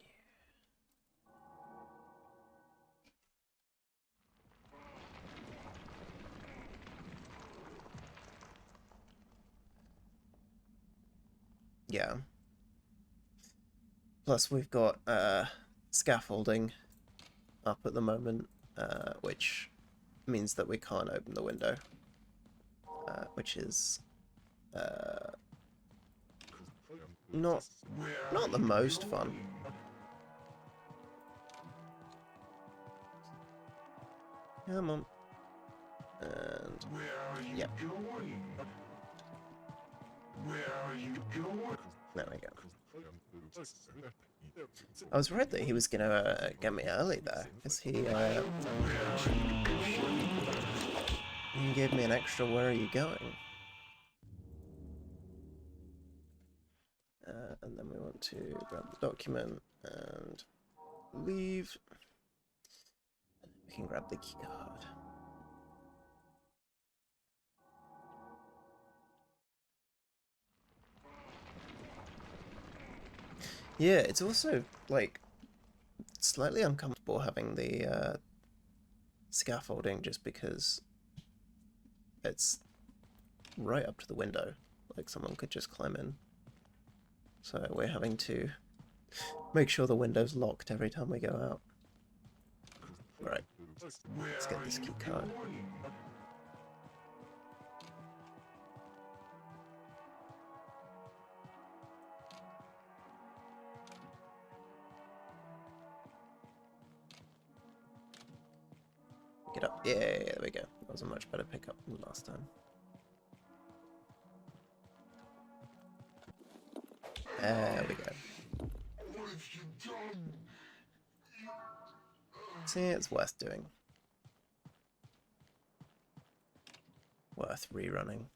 Yeah. Plus we've got scaffolding up at the moment, which means that we can't open the window, which is Not the most fun. Come on. And yeah. There we go. I was worried that he was gonna get me early there, because he gave me an extra "where are you going?" And then we want to grab the document and leave. And then we can grab the key card. Yeah, it's also, like, slightly uncomfortable having the scaffolding just because it's right up to the window. Like, someone could just climb in. So we're having to make sure the window's locked every time we go out. Right, let's get this key card. Get up. Yeah, there we go. That was a much better pickup than last time. There we go. See, it's worth doing. Worth rerunning.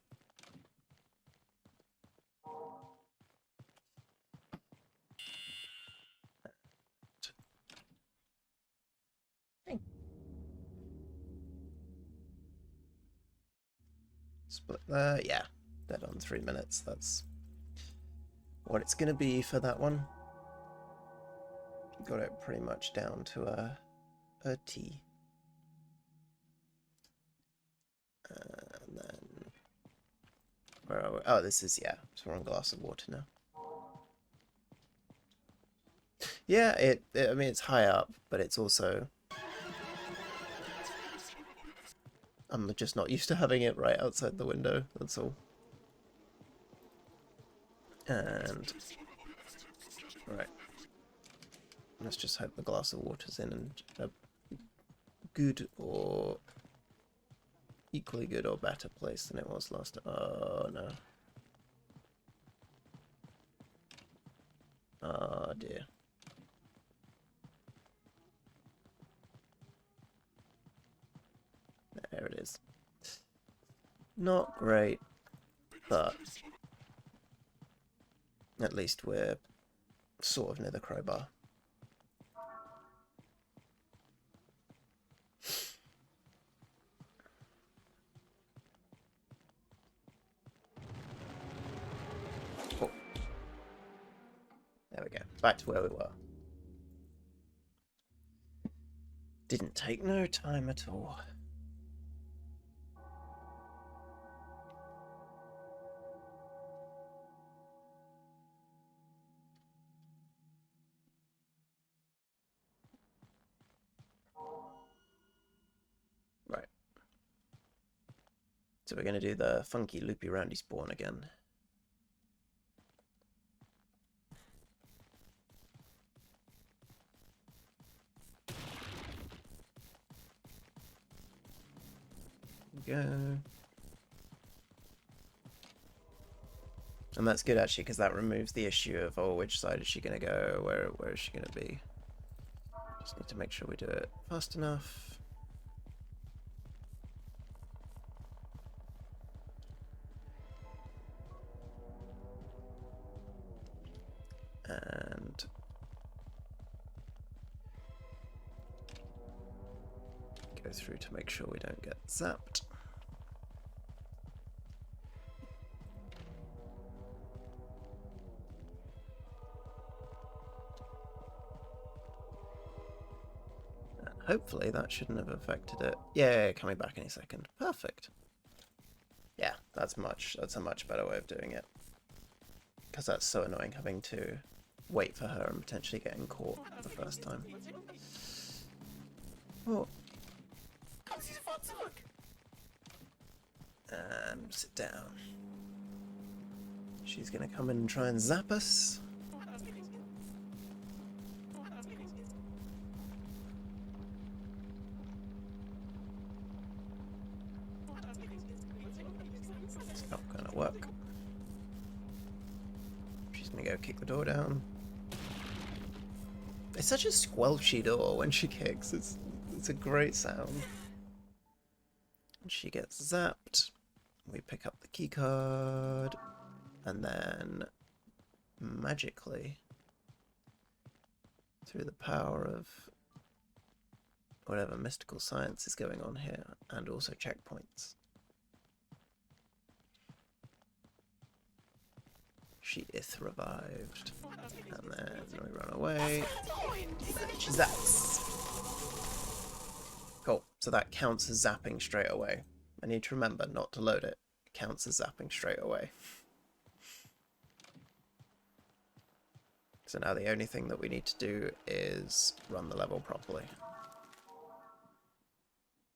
Split there, yeah. Dead on 3 minutes. That's what it's gonna be for that one. Got it pretty much down to a T. And then where are we? Oh, this is, yeah. So we're on glass of water now. Yeah, I mean, it's high up, but it's also, I'm just not used to having it right outside the window, that's all. And right, let's just hope the glass of water's in a good or equally good or better place than it was last time. Oh no. Oh dear. There it is. Not great, but at least we're sort of near the crowbar. Oh. There we go. Back to where we were. Didn't take no time at all. Right. So we're going to do the funky loopy roundy spawn again. Go. And that's good actually, because that removes the issue of, oh, which side is she going to go, where is she going to be. Just need to make sure we do it fast enough. And go through to make sure we don't get zapped. And hopefully that shouldn't have affected it. Yeah, coming back any second. Perfect. Yeah, that's a much better way of doing it. Because that's so annoying having to wait for her and potentially getting caught the first time. Oh. And sit down. She's gonna come in and try and zap us. It's not gonna work. She's gonna go kick the door down. It's such a squelchy door when she kicks. It's a great sound. And she gets zapped. We pick up the key card, and then magically, through the power of whatever mystical science is going on here, and also checkpoints, she is revived. And then we run away. And she zaps. Cool. So that counts as zapping straight away. I need to remember not to load it. It counts as zapping straight away. So now the only thing that we need to do is run the level properly.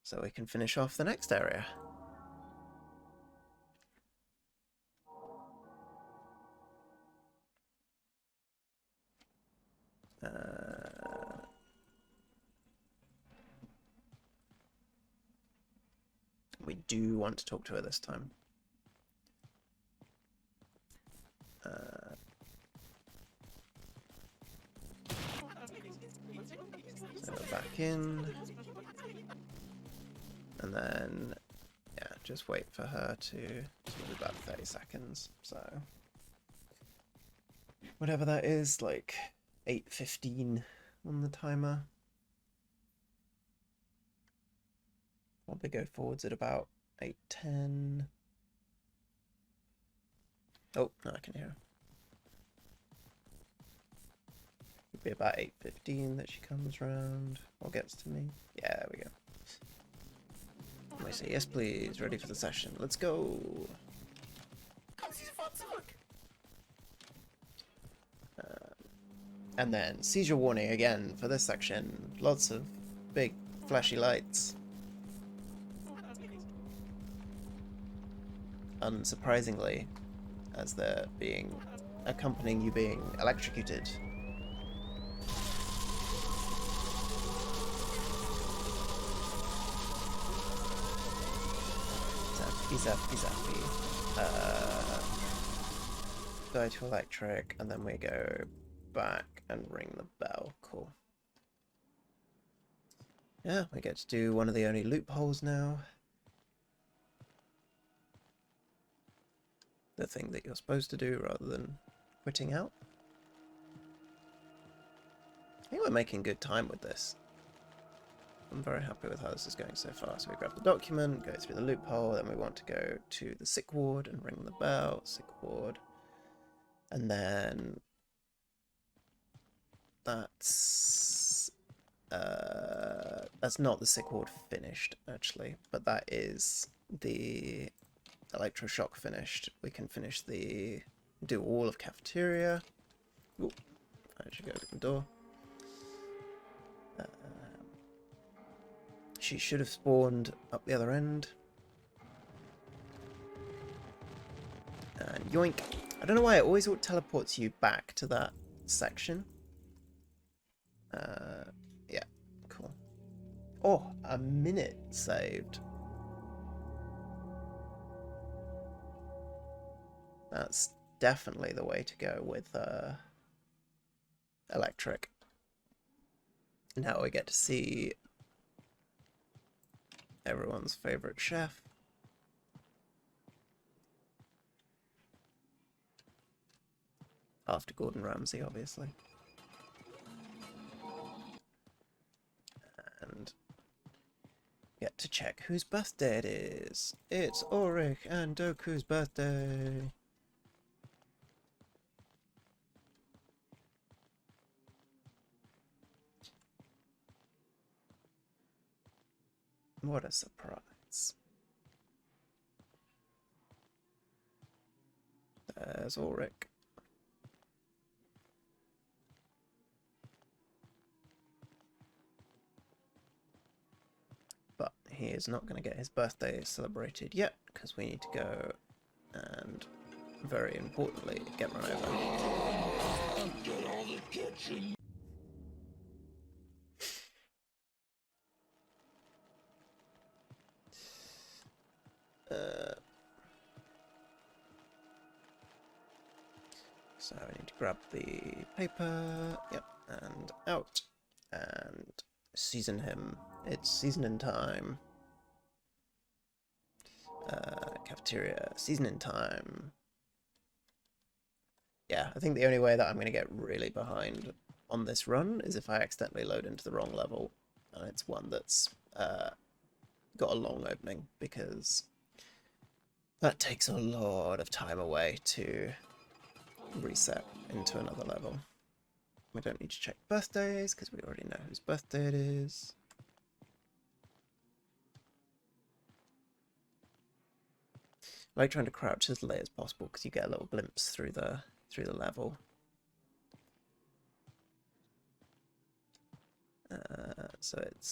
So we can finish off the next area. We do want to talk to her this time. So we're back in. And then, yeah, just wait for her to about 30 seconds. So, whatever that is, like 8:15 on the timer. Probably go forwards at about 8:10. Oh, no, I can hear her. It'll be about 8:15 that she comes round or gets to me. Yeah, there we go. And we say, yes, please, ready for the session. Let's go. And then, seizure warning again for this section. Lots of big flashy lights. Unsurprisingly, as they're accompanying you being electrocuted. Zappy, zappy. Go to electric, and then we go back and ring the bell. Cool. Yeah, we get to do one of the only loopholes now. The thing that you're supposed to do rather than quitting out. I think we're making good time with this. I'm very happy with how this is going so far. So we grab the document, go through the loophole, then we want to go to the sick ward and ring the bell. Sick ward. And then that's not the sick ward finished, actually, but that is the electroshock finished. We can do all of cafeteria. Ooh, I should go to the door. She should have spawned up the other end. And yoink. I don't know why it always teleports you back to that section. Yeah, cool. Oh, a minute saved. That's definitely the way to go with electric. Now we get to see everyone's favorite chef. After Gordon Ramsay, obviously. And get to check whose birthday it is. It's Ulrich and Doku's birthday. What a surprise. There's Ulrich. But he is not going to get his birthday celebrated yet, because we need to go and very importantly, get run over. So I need to grab the paper, yep, and out, and season him. It's seasoning time. Cafeteria, seasoning time. Yeah, I think the only way that I'm going to get really behind on this run is if I accidentally load into the wrong level, and it's one that's got a long opening, because that takes a lot of time away to reset into another level. We don't need to check birthdays, because we already know whose birthday it is. I like trying to crouch as late as possible, because you get a little glimpse through the level. So it's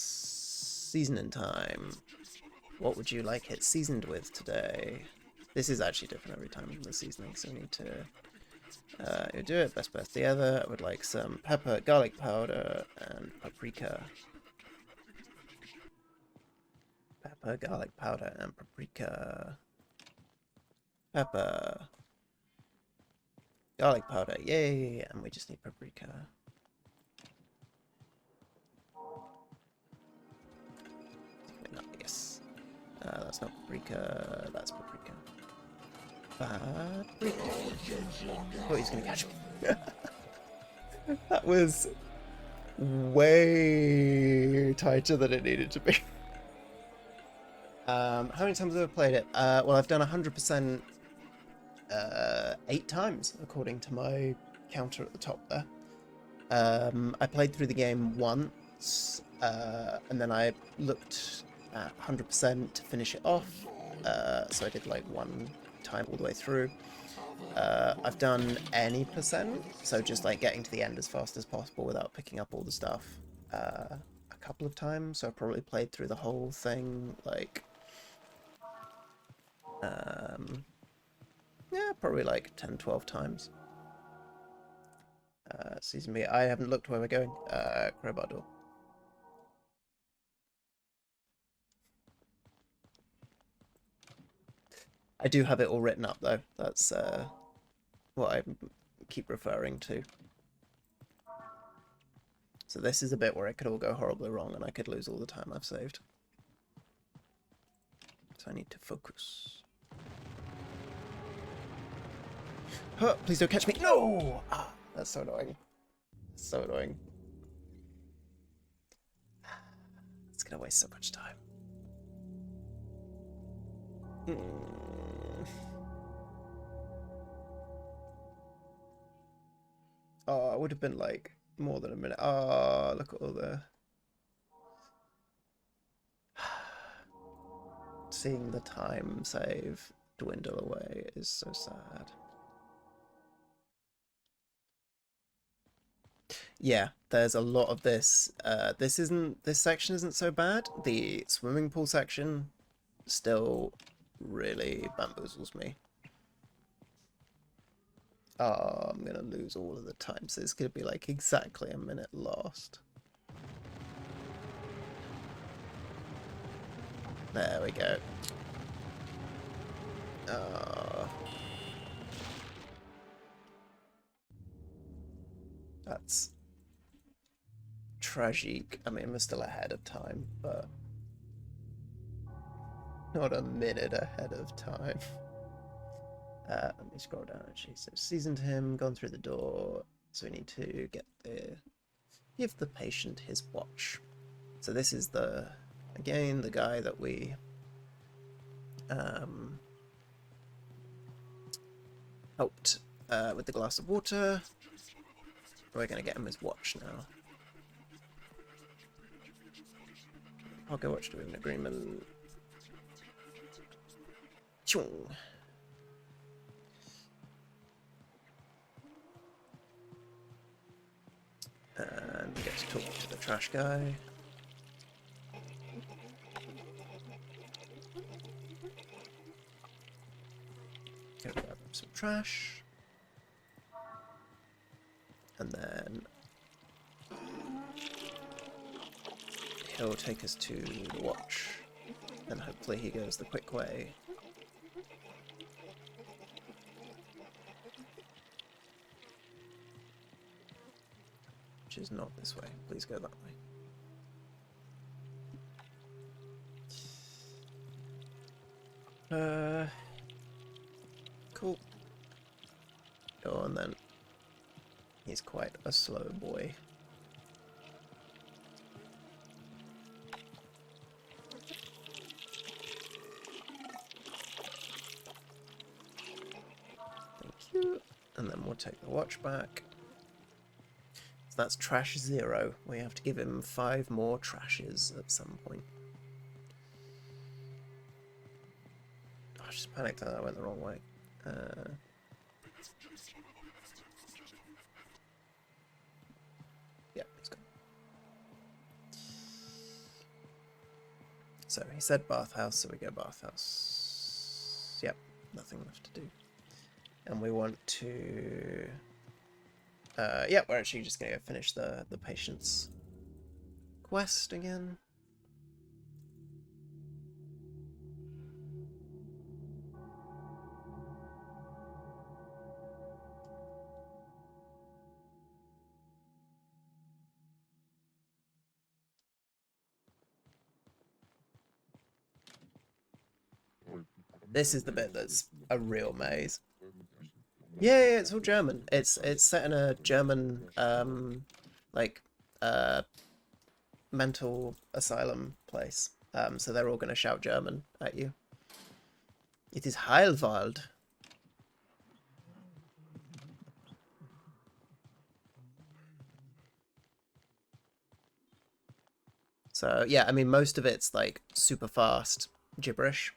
seasoning time. What would you like it seasoned with today? This is actually different every time in the seasoning, so we need to you do it. Best birthday ever. I would like some pepper, garlic powder, and paprika. Pepper, garlic powder, and paprika. Pepper. Garlic powder, yay! And we just need paprika. No, yes. That's not paprika, that's paprika. Paprika. Oh, he's gonna catch me. That was way tighter than it needed to be. How many times have I played it? Well, I've done 100% 8 times, according to my counter at the top there. I played through the game once, and then I looked at 100% to finish it off. So I did like 1 time all the way through. I've done any percent, so just like getting to the end as fast as possible without picking up all the stuff, a couple of times. So I probably played through the whole thing like yeah, probably like 10-12 times. Season me. I haven't looked where we're going. Crowbar door. I do have it all written up though. That's what I keep referring to. So this is a bit where it could all go horribly wrong and I could lose all the time I've saved. So I need to focus. Huh, please don't catch me. No! Ah, that's so annoying. So annoying. It's gonna waste so much time. Oh, it would have been like more than a minute. Oh, look at all the... Seeing the time save dwindle away is so sad. Yeah, there's a lot of this. This section isn't so bad. The swimming pool section still really bamboozles me. Oh, I'm gonna lose all of the time, so it's gonna be like exactly a minute lost. There we go. Oh. That's tragic. I mean, we're still ahead of time, but not a minute ahead of time. Let me scroll down actually. So seasoned him, gone through the door. So we need to give the patient his watch. So this is again, the guy that we helped with the glass of water. We're going to get him his watch now. Pocket watch, do we have an agreement? Chung. And we get to talk to the trash guy. Go grab some trash. And then he'll take us to the watch. And hopefully he goes the quick way. Which is not this way. Please go that way. Cool. Oh, and then he's quite a slow boy. Thank you. And then we'll take the watch back. So that's trash 0. We have to give him 5 more trashes at some point. Oh, I just panicked that I went the wrong way. Yeah, he's gone. So he said bathhouse, so we go bathhouse. Yep, nothing left to do. And we want to... yeah, we're actually just going to go finish the patient's quest again. This is the bit that's a real maze. Yeah, it's all German. It's set in a German like mental asylum place. So they're all going to shout German at you. It is Heilwald. So yeah, I mean most of it's like super fast gibberish.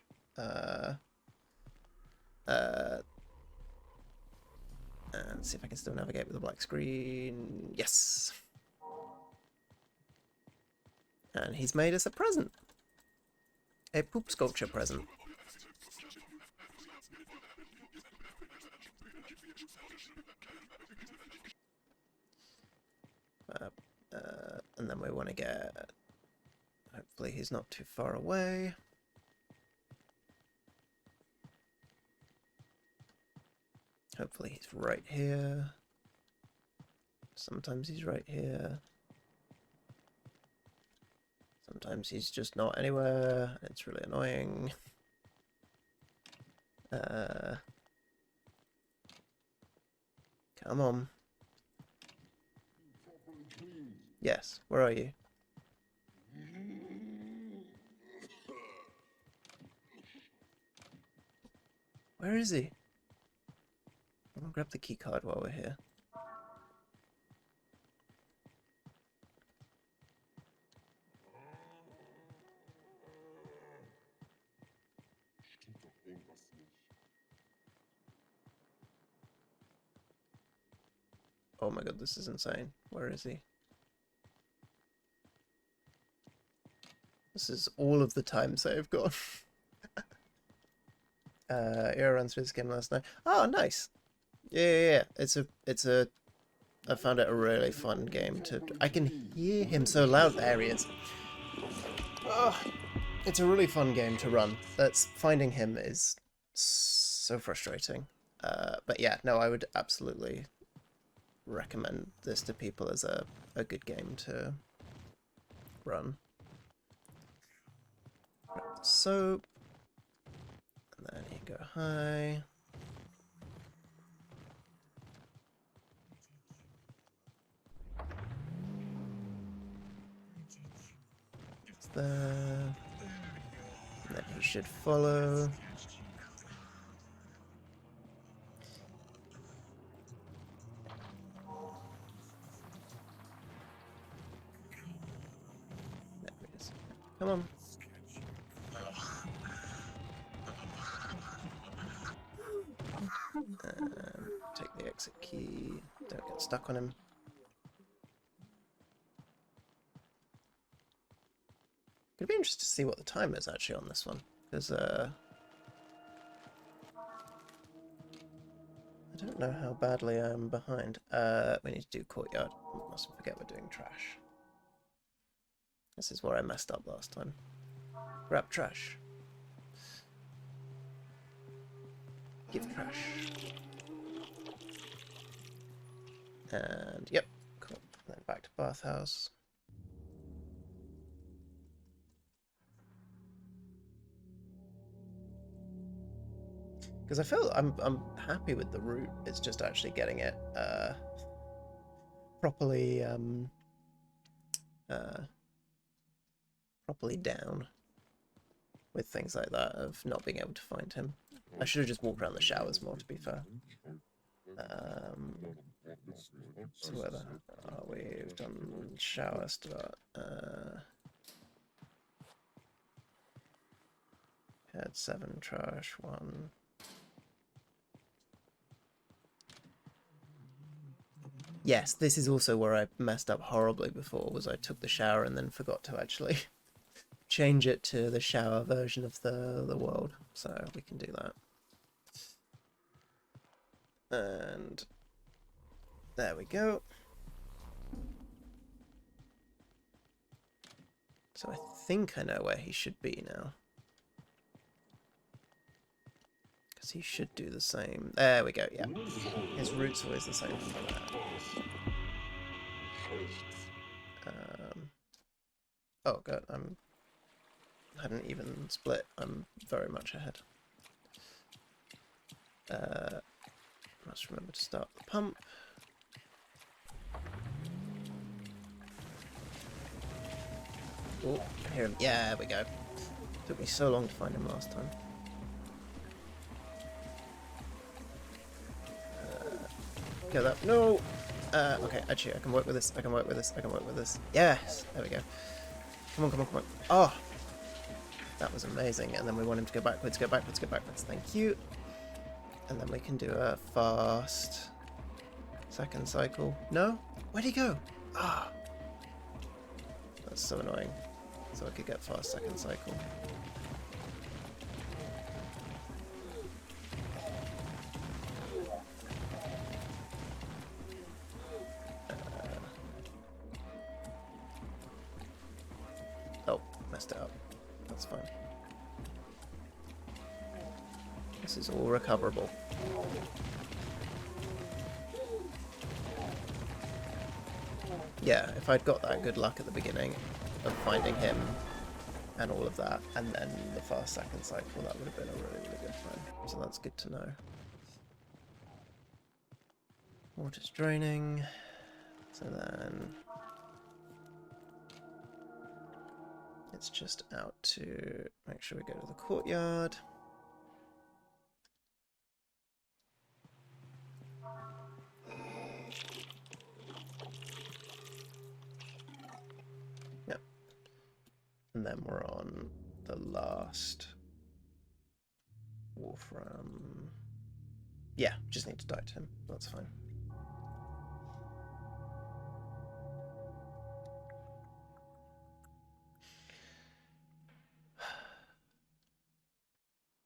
And see if I can still navigate with a black screen. Yes. And he's made us a present. A poop sculpture present. And then we want to get... Hopefully he's not too far away. Hopefully he's right here. Sometimes he's right here. Sometimes he's just not anywhere. It's really annoying. Come on. Yes, where are you? Where is he? I'm gonna grab the key card while we're here. Oh my god, this is insane. Where is he? This is all of the time save gone. Era ran through this game last night. Oh, nice. Yeah. I found it a really fun game to... I can hear him so loud. There he is. Oh, it's a really fun game to run. Finding him is so frustrating. But yeah, no, I would absolutely recommend this to people as a good game to run. Grab the soap. And then you go high. It's there. And then he should follow. There he is. Come on. Take the exit key. Don't get stuck on him. Could be interested to see what the time is actually on this one, because I don't know how badly I am behind. We need to do courtyard. Mustn't forget we're doing trash. This is where I messed up last time. Grab trash. Give trash. And yep, cool. Then back to bathhouse. Because I feel I'm happy with the route. It's just actually getting it properly properly down with things like that of not being able to find him. I should have just walked around the showers more, to be fair. So where the hell are we? We've done shower start. Had 7 trash 1. Yes, this is also where I messed up horribly before, was I took the shower and then forgot to actually change it to the shower version of the world. So we can do that. And there we go. So I think I know where he should be now. Because he should do the same. There we go, yeah. His route's always the same from there. Oh god, I hadn't even split. I'm very much ahead. Must remember to start the pump. Oh, hear him. Yeah, there we go. Took me so long to find him last time. Get that. No! Okay, actually, I can work with this. I can work with this. I can work with this. Yes! There we go. Come on, come on, come on. Oh! That was amazing. And then we want him to go backwards, go backwards, go backwards. Thank you. And then we can do a fast second cycle. No? Where'd he go? Ah! That's so annoying. So I could get fast second cycle. Oh, messed it up. That's fine. This is all recoverable. Yeah, if I'd got that good luck at the beginning of finding him and all of that, and then the fast second cycle, that would have been a really, really good plan. So that's good to know. Water's draining. So then it's just out to make sure we go to the courtyard. Yep. And then we're on the last Wolfram. Yeah, just need to die to him. That's fine.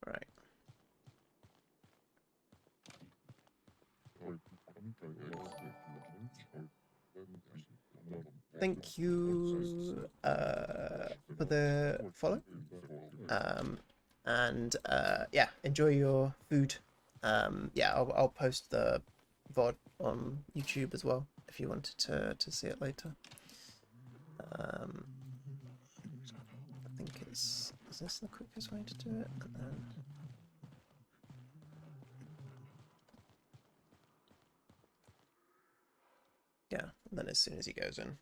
Right. Thank you for the follow. Yeah, enjoy your food. Yeah, I'll post the VOD on YouTube as well if you wanted to see it later. I think is this the quickest way to do it? And then yeah, and then as soon as he goes in.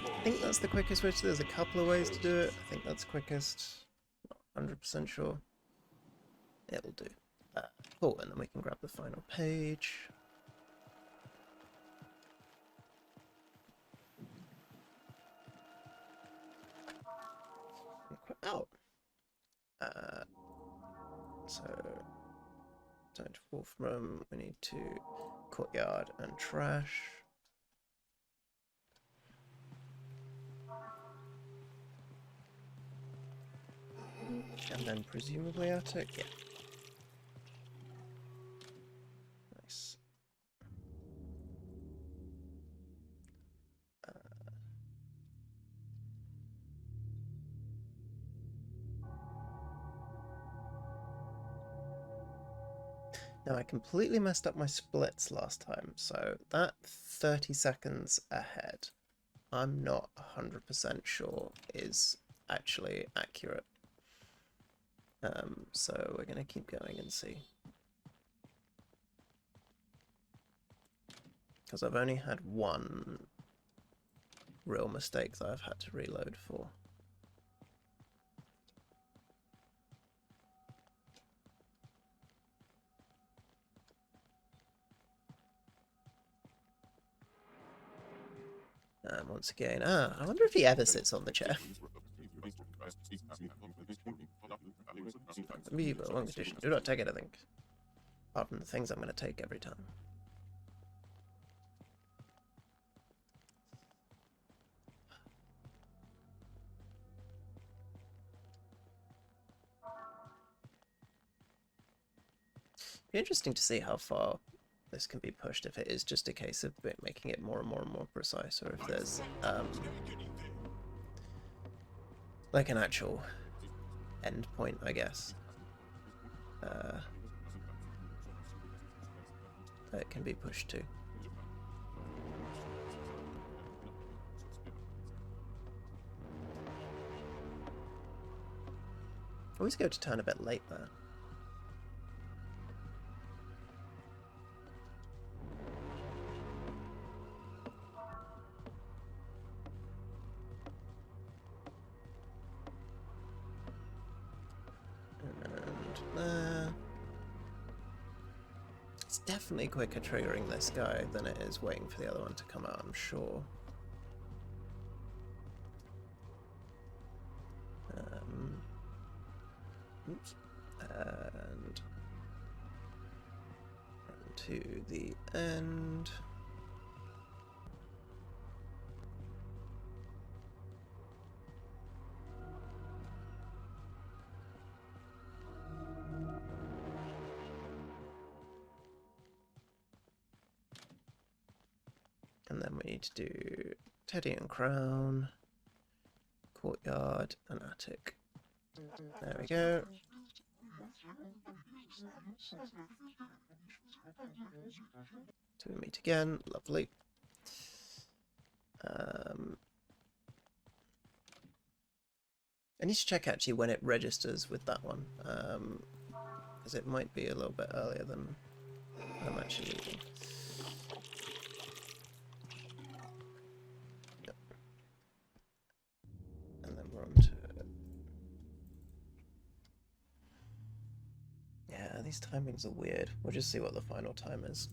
I think that's the quickest way to do it. There's a couple of ways to do it. I think that's quickest. Not 100% sure. It'll do. Cool, and then we can grab the final page. Out. So, time to Wolfram. We need to courtyard and trash. And then presumably attic, yeah. Nice. Now I completely messed up my splits last time, so that 30 seconds ahead, I'm not 100% sure is actually accurate. So we're going to keep going and see. Because I've only had one real mistake that I've had to reload for. Once again, I wonder if he ever sits on the chair. Me, but one condition: do not take anything, apart from the things I'm going to take every time. Be interesting to see how far this can be pushed, if it is just a case of making it more and more and more precise, or if there's like an actual end point, I guess, that it can be pushed to. Always go to turn a bit late there. It's definitely quicker triggering this guy than it is waiting for the other one to come out, I'm sure. Oops. And to the end. And then we need to do Teddy and Crown, Courtyard, and Attic. There we go. So we meet again, lovely. I need to check actually when it registers with that one, because it might be a little bit earlier than I'm actually leaving. Yep. And then we're on to... Yeah, these timings are weird. We'll just see what the final time is.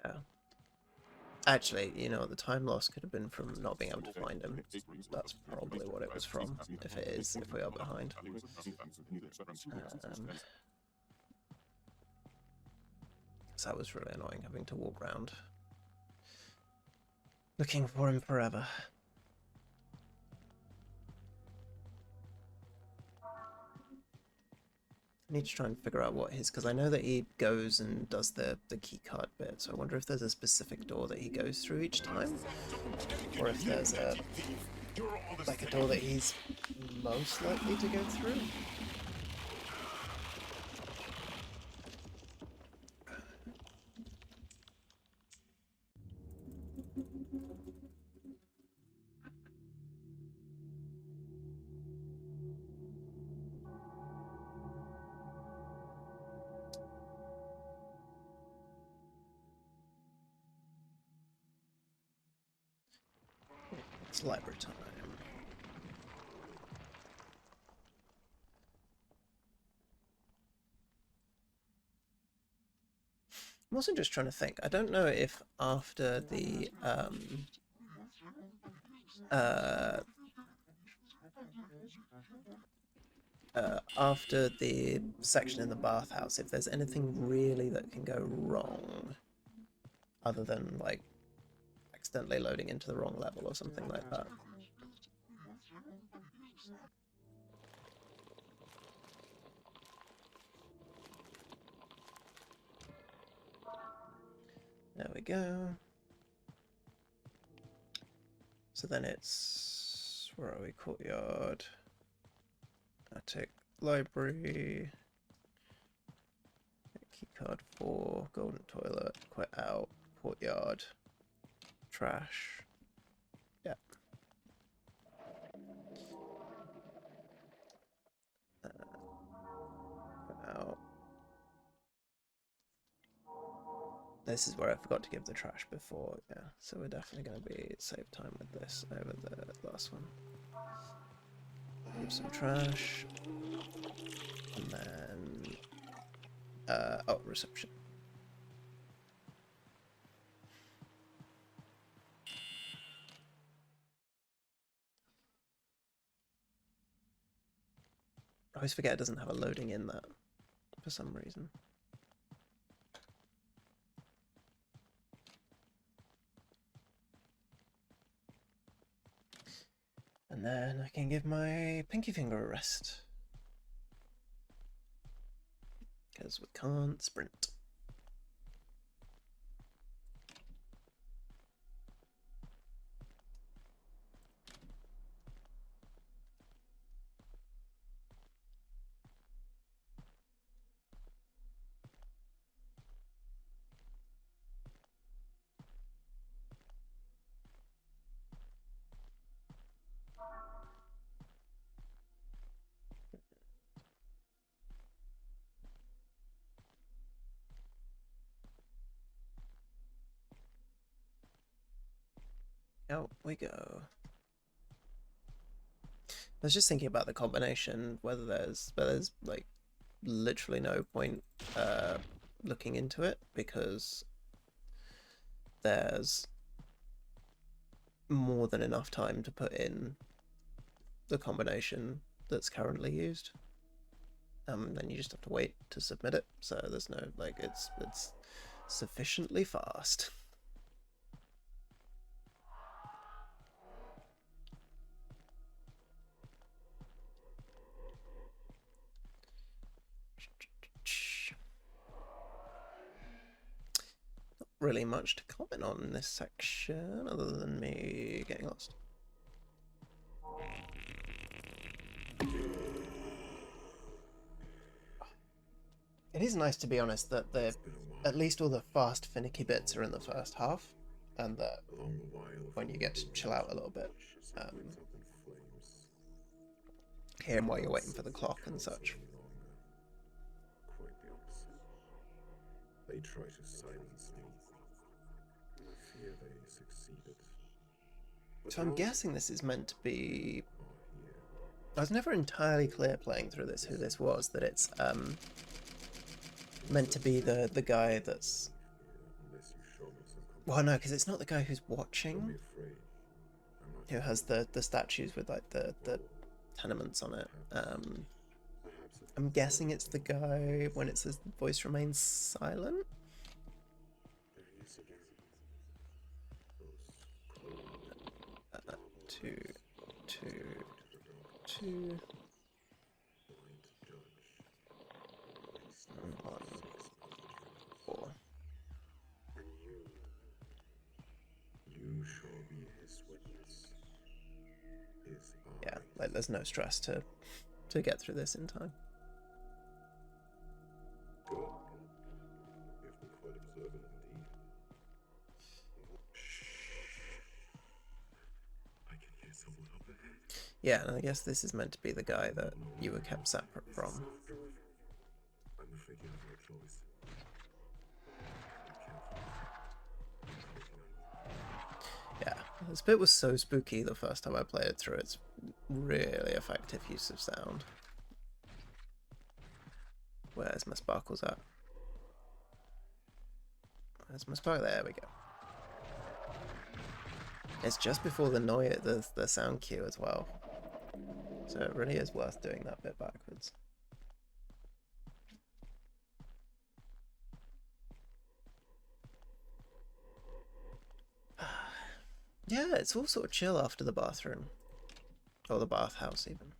Yeah. Actually, you know, the time loss could have been from not being able to find him. That's probably what it was from, if it is, if we are behind. So that was really annoying, having to walk around looking for him forever. I need to try and figure out what his, because I know that he goes and does the keycard bit, so I wonder if there's a specific door that he goes through each time, or if there's a door that he's most likely to go through. It's library time. I'm also just trying to think. I don't know if after the section in the bathhouse, if there's anything really that can go wrong, other than like accidentally loading into the wrong level or something like that. There we go. So then it's, where are we? Courtyard, attic, library, keycard 4, golden toilet, quite out, courtyard, trash. Yeah. Out. This is where I forgot to give the trash before, yeah. So we're definitely going to be save time with this over the last one. Give some trash. And then... oh, reception. I always forget it doesn't have a loading in that for some reason. And then I can give my pinky finger a rest. Because we can't sprint. Out we go. I was just thinking about the combination, whether there's like literally no point looking into it, because there's more than enough time to put in the combination that's currently used. Then you just have to wait to submit it, so there's no, like, it's sufficiently fast. Not really much to comment on in this section, other than me getting lost. It is nice, to be honest, that at least all the fast, finicky bits are in the first half, and that when you get to chill out a little bit, hear while you're waiting for the clock and such. Quite the opposite. They try to silence me. I fear they succeeded. So I'm guessing this is meant to be... I was never entirely clear playing through this who this was, that it's meant to be the guy that's... Well, no, because it's not the guy who's watching, who has the statues with like the tenements on it. I'm guessing it's the guy when it says the voice remains silent. Two. And 1, 4. You shall be his witness. Yeah, like there's no stress to get through this in time. Good. You've been quite observant indeed. Shh. I can hear someone up ahead. Yeah, and I guess this is meant to be the guy that you were kept separate from. I'm afraid you have no choice. Yeah, This bit was so spooky the first time I played it through. It's really effective use of sound. Where's my sparkles at? Where's my sparkle? There we go. It's just before the sound cue as well. So it really is worth doing that bit backwards. Yeah, it's all sort of chill after the bathroom. Or the bathhouse, even.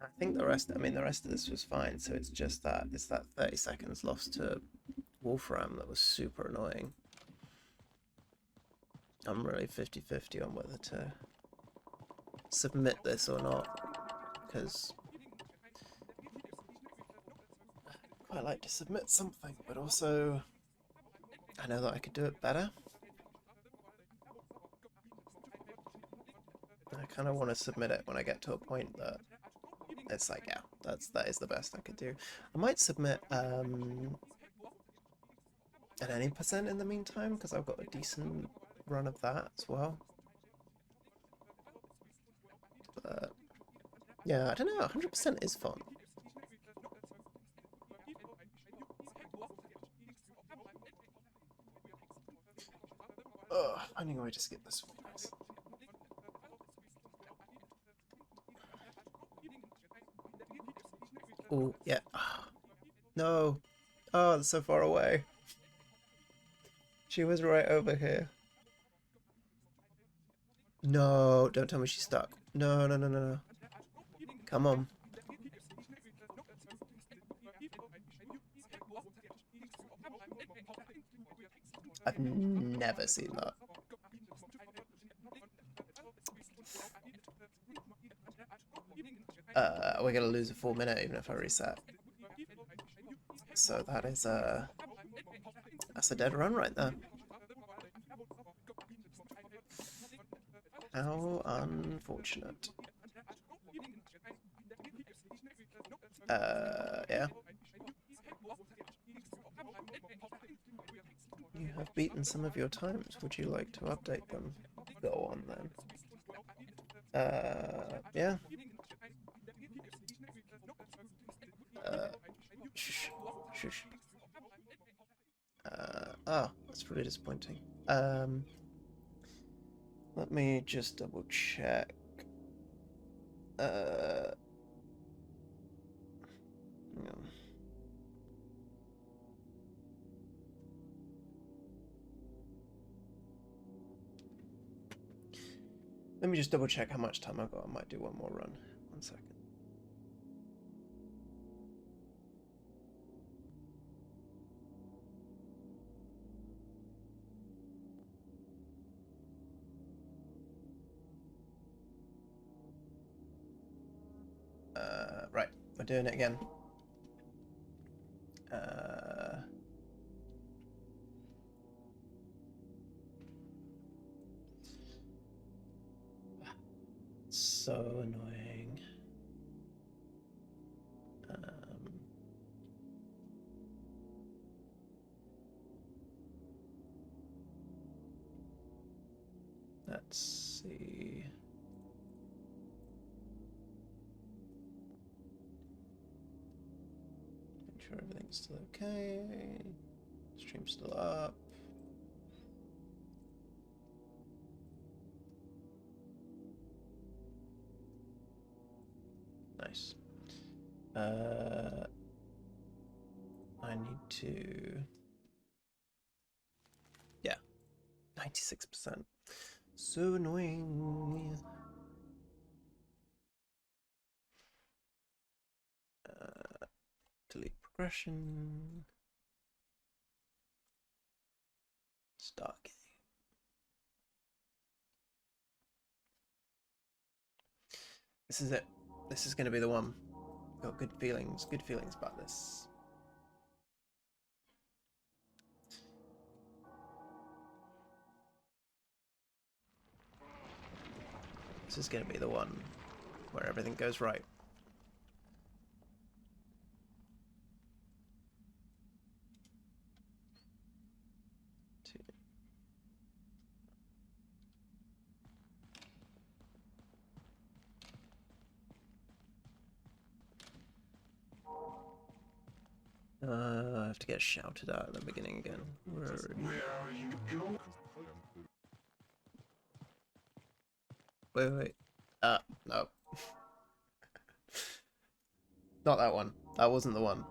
I think the rest of this was fine, so it's just that, it's that 30 seconds lost to Wolfram that was super annoying. I'm really 50-50 on whether to submit this or not, because I quite like to submit something, but also I know that I could do it better. I kind of want to submit it when I get to a point that it's like, yeah, that is the best I could do. I might submit at any percent in the meantime, because I've got a decent run of that as well. But yeah, I don't know, 100% is fun. Ugh, finding a way to skip this would be nice. Oh, yeah. No. Oh, it's so far away. She was right over here. No, don't tell me she's stuck. No, no, no, no, no. Come on. I've never seen that. We're gonna lose a full minute even if I reset. So that is that's a dead run right there. How unfortunate. Yeah. You have beaten some of your times. Would you like to update them? Go on then. Yeah. Shush. Shush. Oh, that's really disappointing. Let me just double check. Hang on. Let me just double check how much time I've got. I might do one more run. 1 second. Right, we're doing it again. So annoying. Let's see. Make sure everything's still okay. Stream's still up. Nice. I need to... Yeah. 96%. So annoying. Delete progression. Start game. This is it. This is going to be the one. Got good feelings about this. This is going to be the one where everything goes right. I have to get shouted at the beginning again. Where are you going? Wait. No. Not that one. That wasn't the one.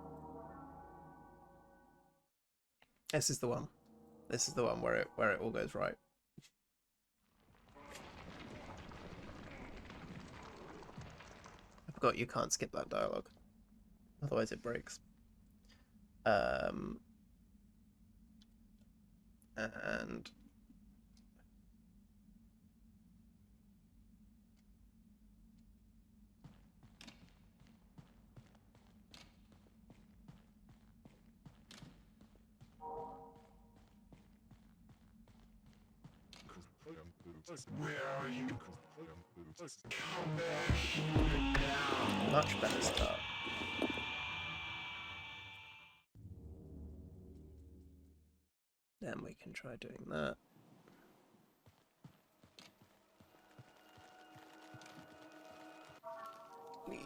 This is the one. This is the one where it all goes right. I forgot you can't skip that dialogue. Otherwise it breaks. And Where are you? much better start. Then we can try doing that. Leave.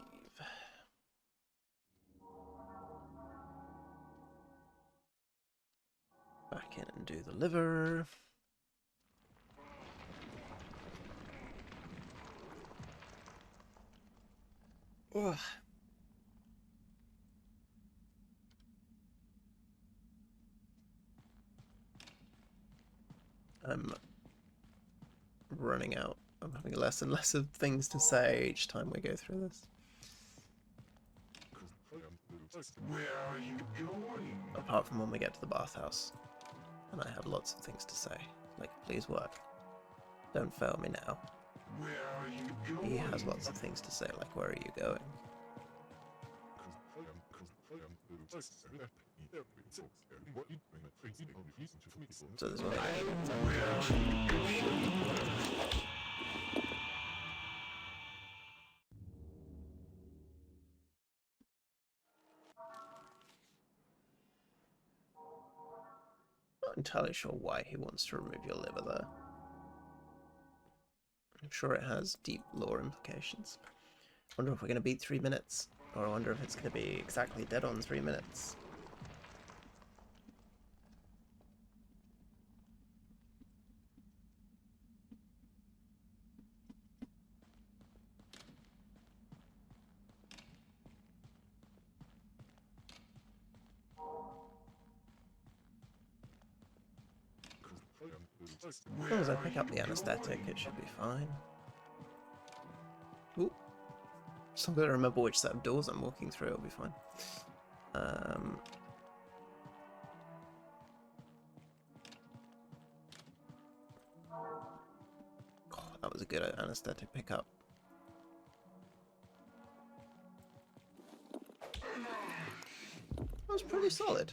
Back in and do the liver. Ugh. I'm running out. I'm having less and less of things to say each time we go through this. Where are you going? Apart from when we get to the bathhouse. And I have lots of things to say. Like, please work. Don't fail me now. Where are you going? He has lots of things to say, like, where are you going? So this is what I Not entirely sure why he wants to remove your liver there. I'm sure it has deep lore implications. I wonder if we're going to beat 3 minutes, or I wonder if it's going to be exactly dead on 3 minutes. As long as I pick up the anesthetic, it should be fine. Ooh. As long as I remember which set of doors I'm walking through, it'll be fine. Oh, that was a good anesthetic pickup. That was pretty solid.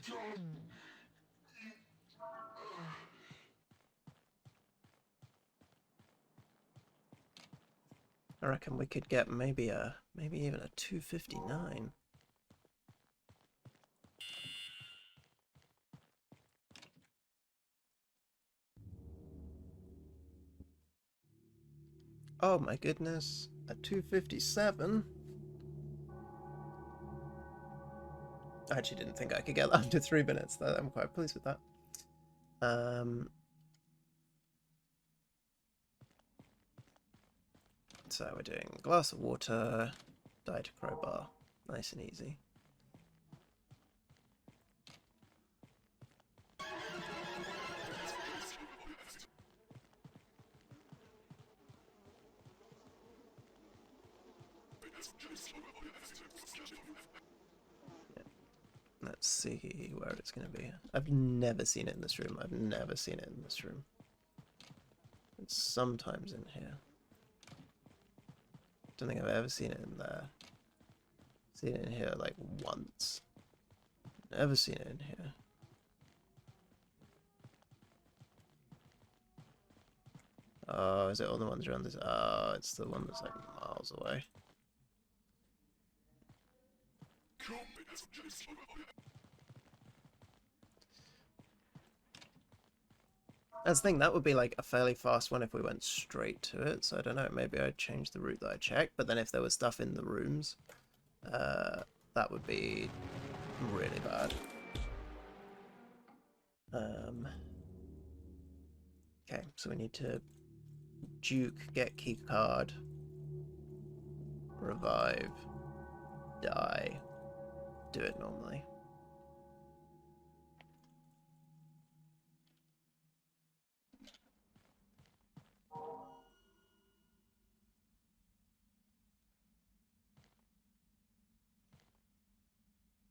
I reckon we could get maybe even a 259. Oh my goodness, a 257. I actually didn't think I could get that under 3 minutes, though. I'm quite pleased with that. So we're doing a glass of water, diet crowbar, nice and easy. Let's see where it's going to be. I've never seen it in this room. I've never seen it in this room. It's sometimes in here. Don't think I've ever seen it in there. Seen it in here like once. Never seen it in here. Oh, is it all the ones around this? Oh, it's the one that's like miles away. That's the thing, that would be like a fairly fast one if we went straight to it, so I don't know, maybe I'd change the route that I checked, but then if there was stuff in the rooms, that would be really bad. Okay, so we need to juke, get key card, revive, die, do it normally.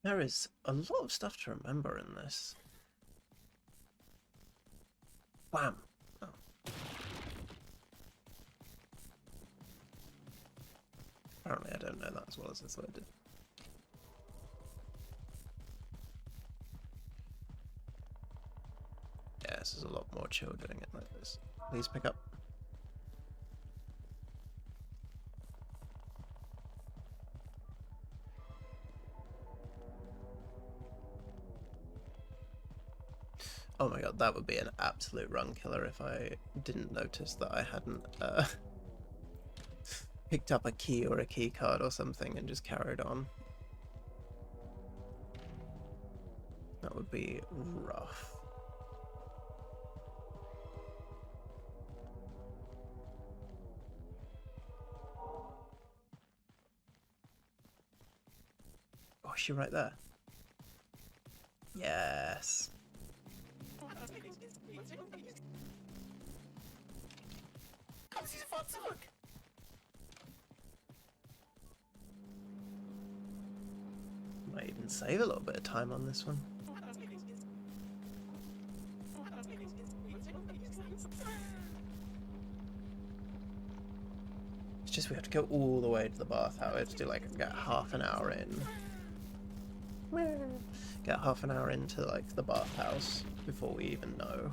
There is a lot of stuff to remember in this. Wham! Oh. Apparently I don't know that as well as I thought I did. Yeah, this is a lot more chill doing it like this. Please pick up. Oh my god, that would be an absolute run killer if I didn't notice that I hadn't picked up a key or a key card or something and just carried on. That would be rough. Oh, is she right there? Yes. Might even save a little bit of time on this one. It's just we have to go all the way to the bathhouse. We have to do like get half an hour in. Get half an hour into like the bathhouse before we even know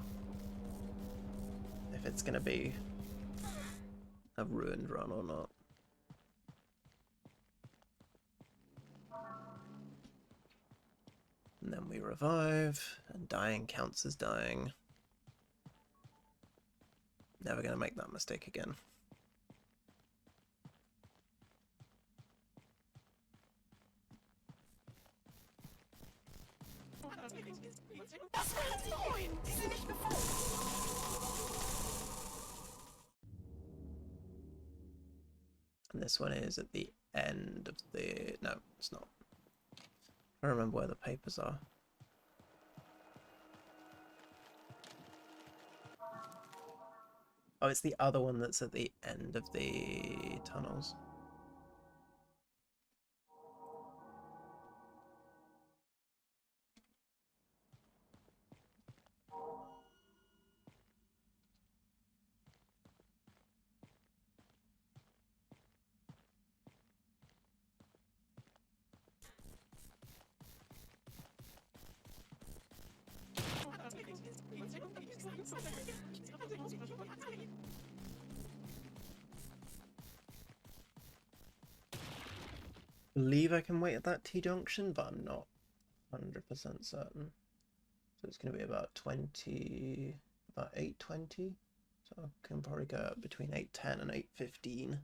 if it's gonna be a ruined run or not. And then we revive, and dying counts as dying. Never gonna make that mistake again. And this one is at the end of the... No, it's not. I don't remember where the papers are. Oh, it's the other one that's at the end of the tunnels. I believe I can wait at that T-junction, but I'm not 100% certain. So it's going to be about 8:20. So I can probably go up between 8:10 and 8:15.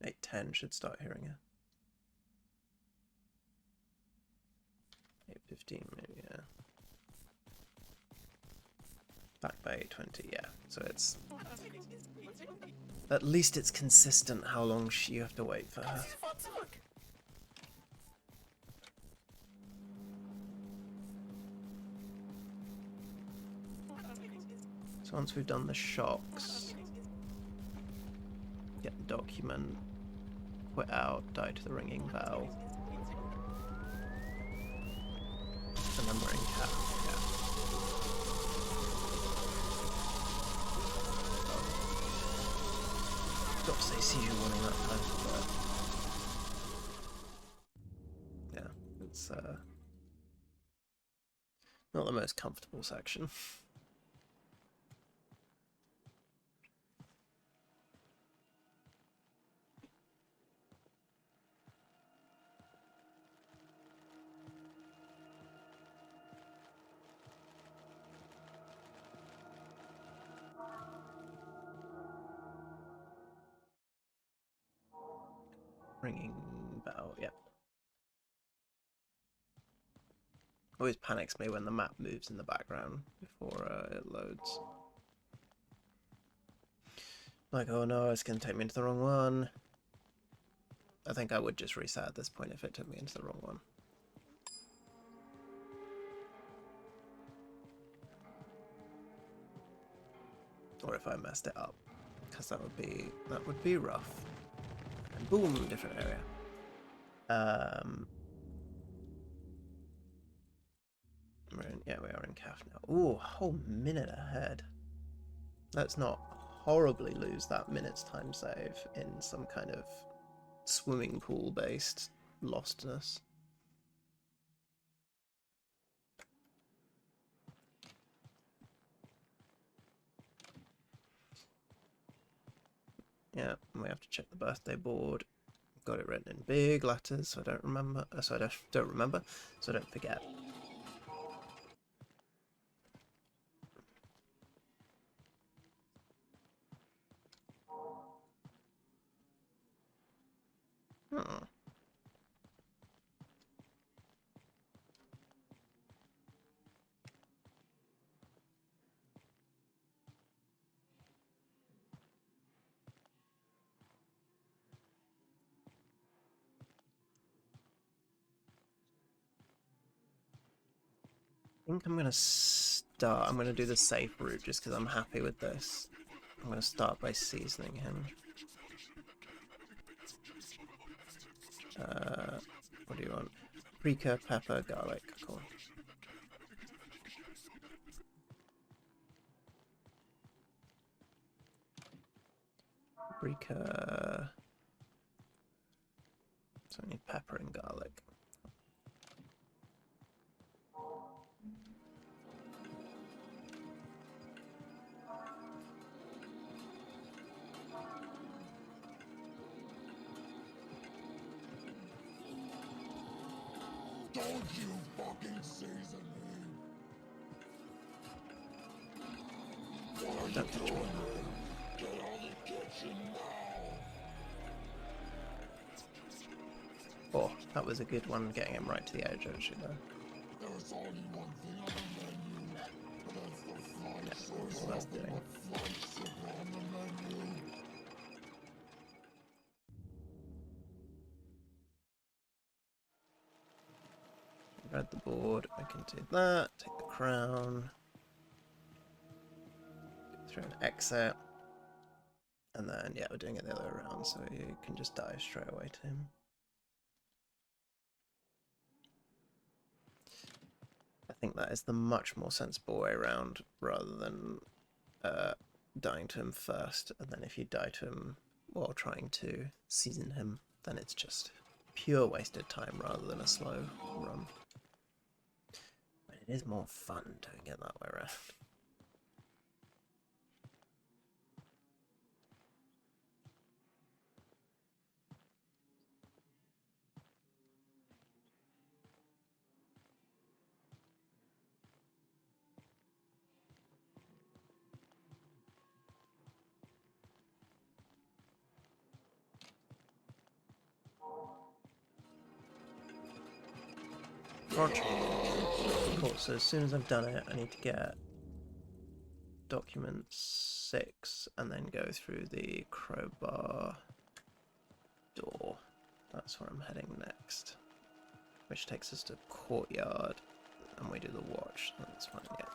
$8:10 should start hearing her. 8:15 maybe, yeah. Back by 8:20, yeah. So it's... At least it's consistent how long you have to wait for her. So once we've done the shocks, get the document, quit out, die to the ringing bell, and then we're in cap. Yeah. Got to say seizure warning that time, but yeah, It's not the most comfortable section. Ringing bell, yep. Always panics me when the map moves in the background before it loads. Like, oh no, it's going to take me into the wrong one. I think I would just reset at this point if it took me into the wrong one. Or if I messed it up, because that would be rough. And boom, different area. We are in CAF now. Ooh, a whole minute ahead. Let's not horribly lose that minute's time save in some kind of swimming pool based lostness. Yeah, and we have to check the birthday board. Got it written in big letters, so I don't remember. So I don't remember, so I don't forget. Hmm. I think I'm going to start. I'm going to do the safe route just because I'm happy with this. I'm going to start by seasoning him. What do you want? Paprika, pepper, garlic. Cool. Paprika. So I need pepper and garlic. Don't you fucking season me! What are you doing? Get out of the kitchen now! Oh, that was a good one, getting him right to the edge, actually, though. There's only one thing on the menu, but that's the flight All that's doing. Flight sugar on the menu. Read the board, I can do that, take the crown, get through an exit, and then, yeah, we're doing it the other way around, so you can just die straight away to him. I think that is the much more sensible way around, rather than dying to him first, and then if you die to him while trying to season him, then it's just pure wasted time rather than a slow run. But it is more fun doing it that way around. Roger. Cool, so as soon as I've done it, I need to get document 6 and then go through the crowbar door. That's where I'm heading next. Which takes us to courtyard, and we do the watch. That's fine, yeah.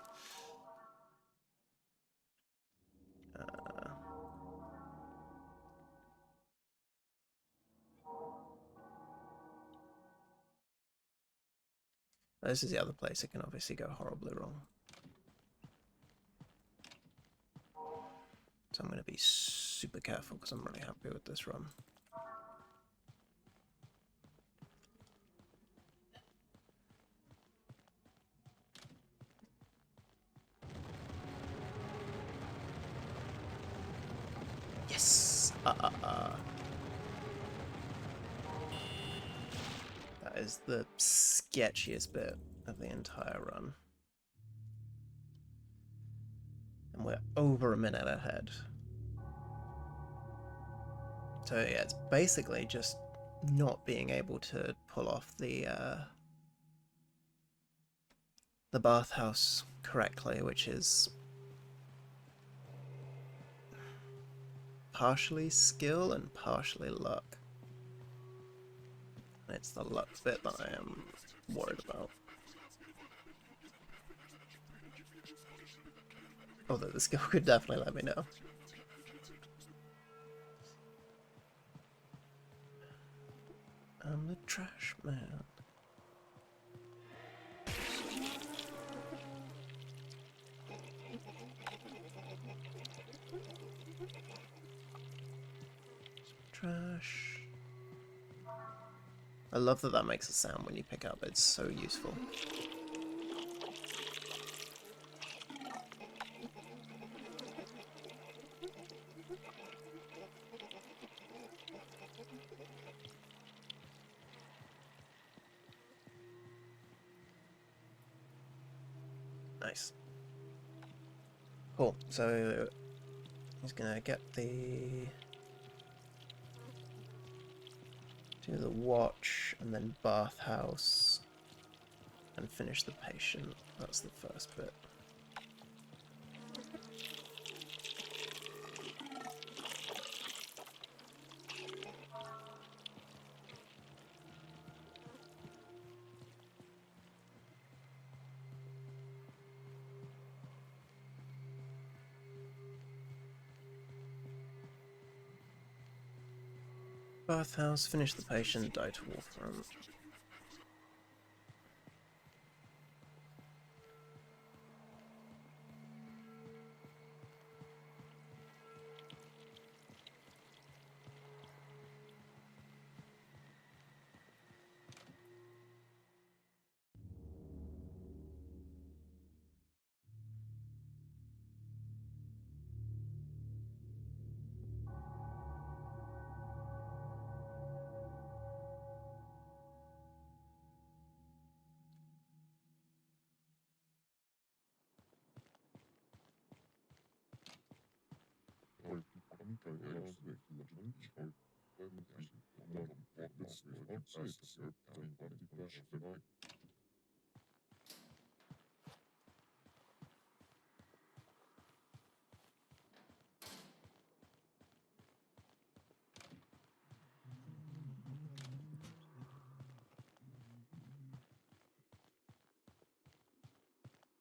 This is the other place it can obviously go horribly wrong. So I'm going to be super careful because I'm really happy with this run. That is the sketchiest bit of the entire run. And we're over a minute ahead. So yeah, it's basically just not being able to pull off the bathhouse correctly, which is partially skill and partially luck. And it's the luck bit that I am worried about. Although the skill could definitely let me know. I'm the trash man. Trash. I love that that makes a sound when you pick up. It's so useful. Nice. Cool. So he's gonna get the do the watch and then bathhouse and finish the patient. That's the first bit. Bathhouse, finish the patient, die to Wolfram.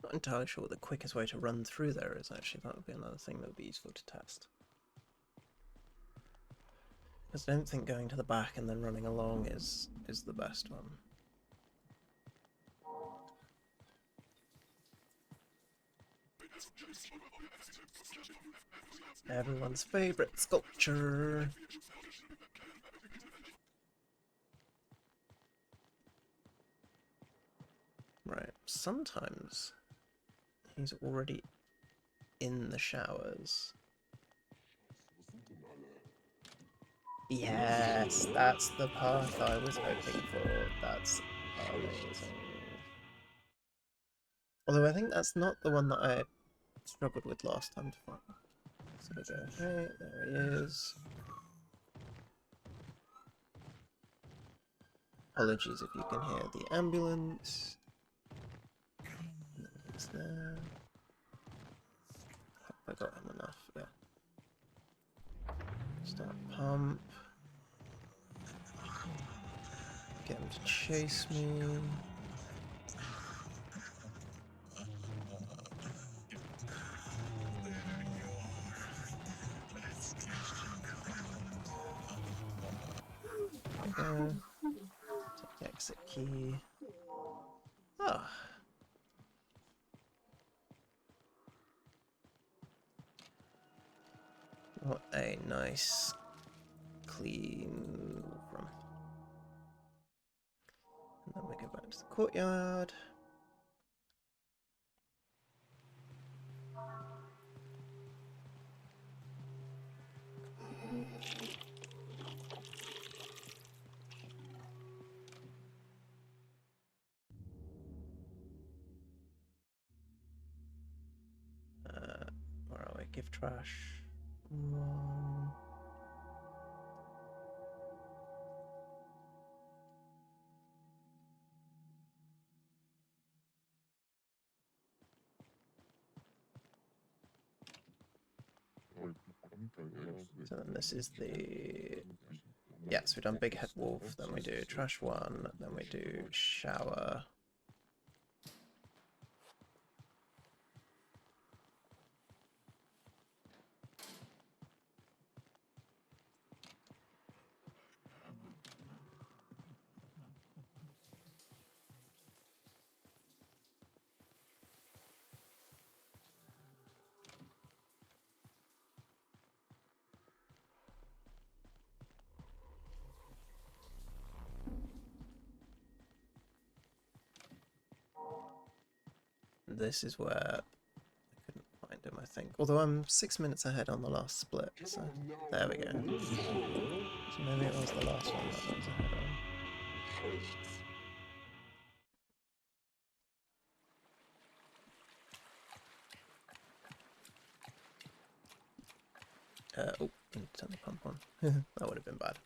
Not entirely sure what the quickest way to run through there is, actually. That would be another thing that would be useful to test. Because I don't think going to the back and then running along is the best one. Everyone's favourite sculpture! Right, sometimes he's already in the showers. Yes, that's the path I was hoping for. That's amazing. Although I think that's not the one that I struggled with last time to find. So we go, hey, there he is. Apologies if you can hear the ambulance. He's there. Hope I got him enough, yeah. Start pump. Get him to chase me. There we go. Take the exit key. Ah. What a nice, clean room. And then we go back to the courtyard. Give trash. Wrong. So then this is the... Yeah, so we've done Big Head Wolf, then we do Trash 1, then we do Shower. This is where I couldn't find him, I think. Although I'm 6 minutes ahead on the last split, so there we go. So maybe it was the last one that I was ahead on. Oh, didn't turn the pump on. That would have been bad.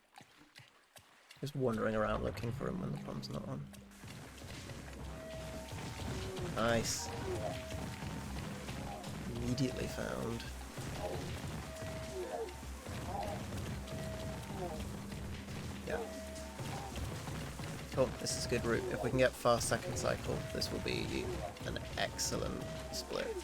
Just wandering around looking for him when the pump's not on. Nice. Immediately found. Yeah. Cool, this is a good route. If we can get fast second cycle, this will be an excellent split.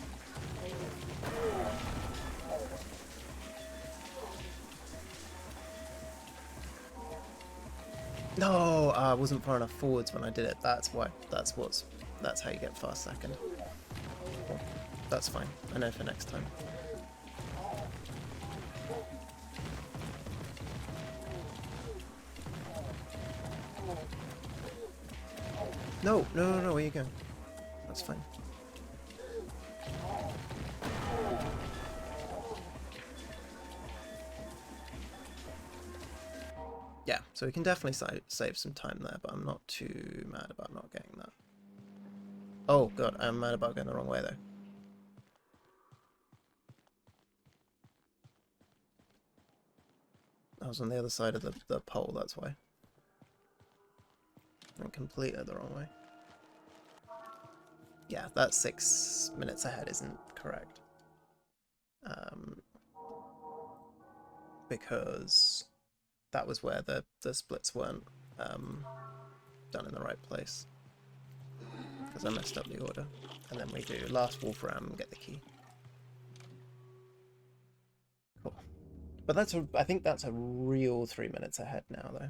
No, I wasn't far enough forwards when I did it. That's why. That's how you get fast second. Cool. That's fine. I know for next time. No, where are you going? That's fine. Yeah, so we can definitely save some time there, but I'm not too mad about not getting that. Oh god, I'm mad about going the wrong way though. I was on the other side of the pole, that's why. I completely the wrong way. Yeah, that 6 minutes ahead isn't correct. Because that was where the splits weren't done in the right place. Because I messed up the order. And then we do last Wolfram and get the key. Cool. But I think that's a real 3 minutes ahead now, though.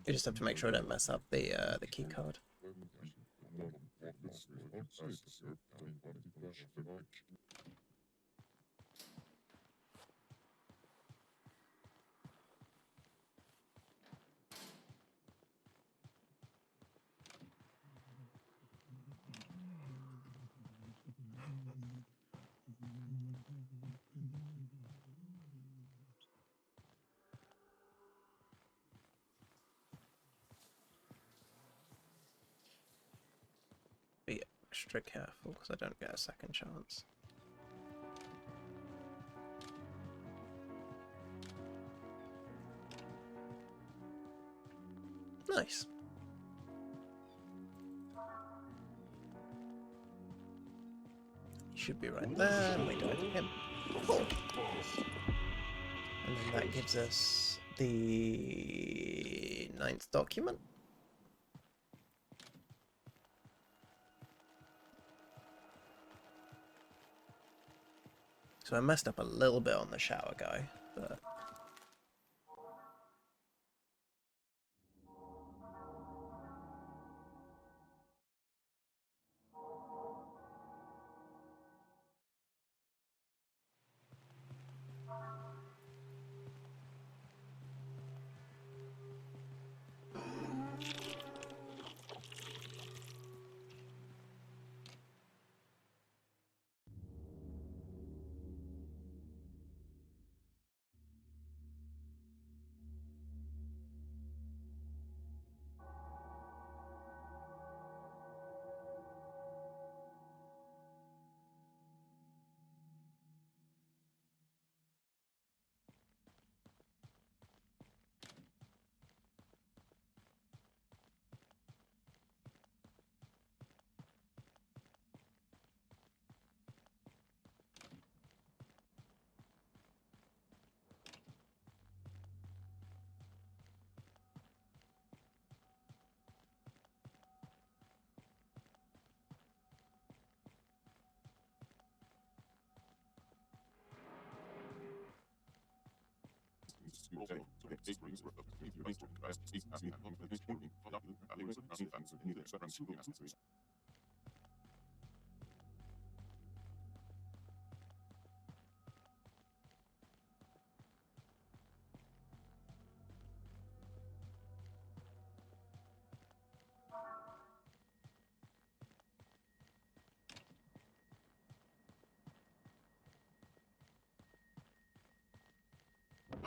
You just have to make sure I don't mess up the key card. Be extra careful because I don't get a second chance. Nice. He should be right there, and we go to him. Cool. And then that gives us the 9th document. So I messed up a little bit on the shower guy, but...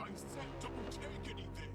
I said don't take anything!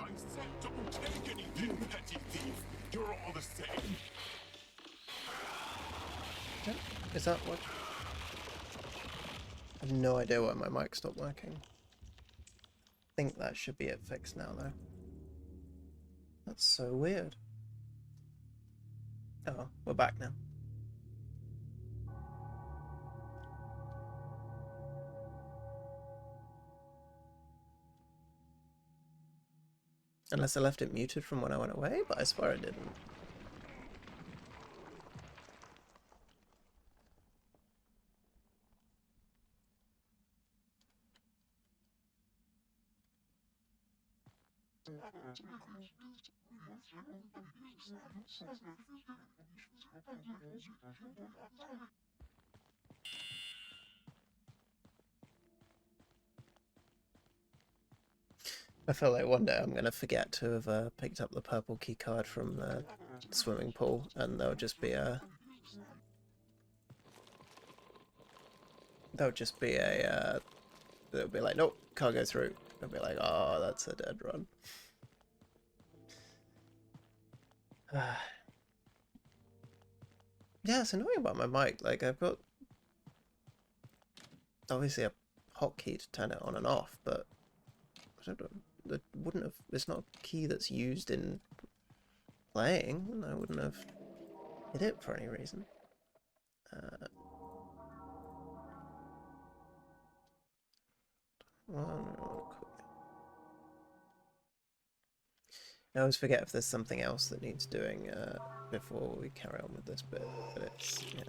I said don't take anything, petty thief! You're all the same! Is that what? I have no idea why my mic stopped working. I think that should be it fixed now, though. That's so weird. Oh, we're back now. Unless I left it muted from when I went away, but I swear I didn't. I feel like one day I'm going to forget to have picked up the purple key card from the swimming pool, and there'll just be a... There'll just be a... They'll be like, nope, can't go through. I'll be like, oh, that's a dead run. Yeah, it's annoying about my mic. Like, I've got obviously a hotkey to turn it on and off, but I don't know, that wouldn't have. It's not a key that's used in playing, and I wouldn't have hit it for any reason. Well, I always forget if there's something else that needs doing before we carry on with this bit, but it's, yeah.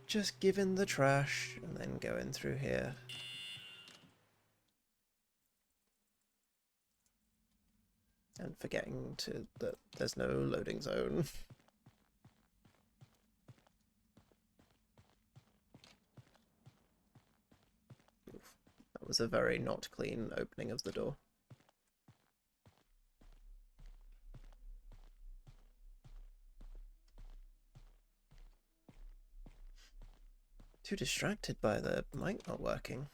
Just give in the trash and then go in through here. And forgetting that there's no loading zone. That was a very not clean opening of the door. Too distracted by the mic not working.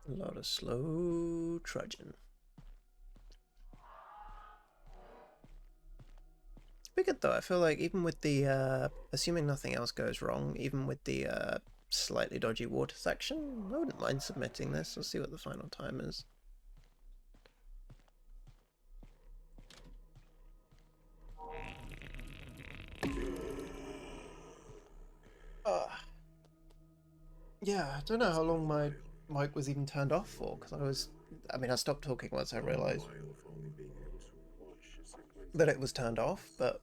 A lot of slow trudging. Be good though. I feel like even with the assuming nothing else goes wrong, even with the slightly dodgy water section, I wouldn't mind submitting this. We'll see what the final time is. Yeah, I don't know how long my mic was even turned off for, because I mean, I stopped talking once I realised that it was turned off, but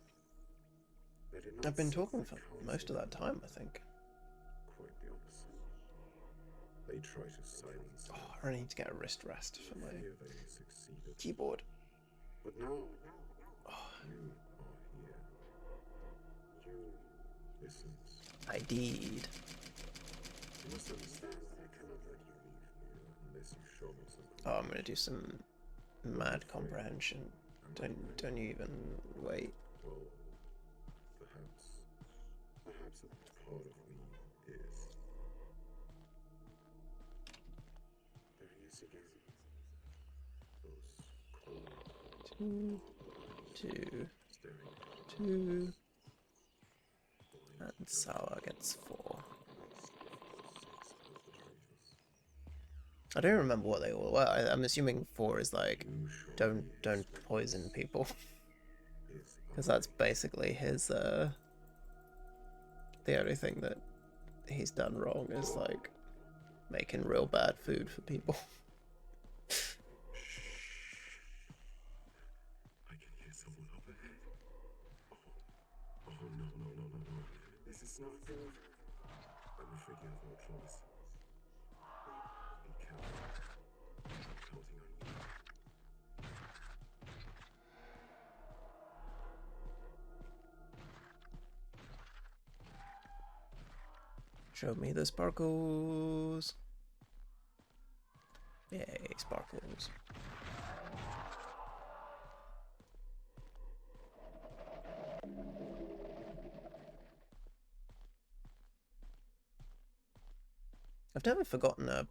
I've been talking for most of that time, I think. Quite the opposite. They try to silence Oh, I really need to get a wrist rest for my keyboard. But no, you are here. You listened. I did. You must understand that I cannot let you leave here unless you show me something. Oh, I'm gonna do some mad comprehension. Don't you even wait. Well, perhaps a part of me is. There he is again. Those cold, two, and sour gets 4. I don't remember what they all were. I'm assuming 4 is like, don't poison people, because that's basically his the only thing that he's done wrong is like making real bad food for people. I can hear someone up ahead. Oh no. This is not good. I'm afraid you have no choice. Be careful. I'm counting on you. Show me the sparkles. Yay, sparkles. I've never forgotten a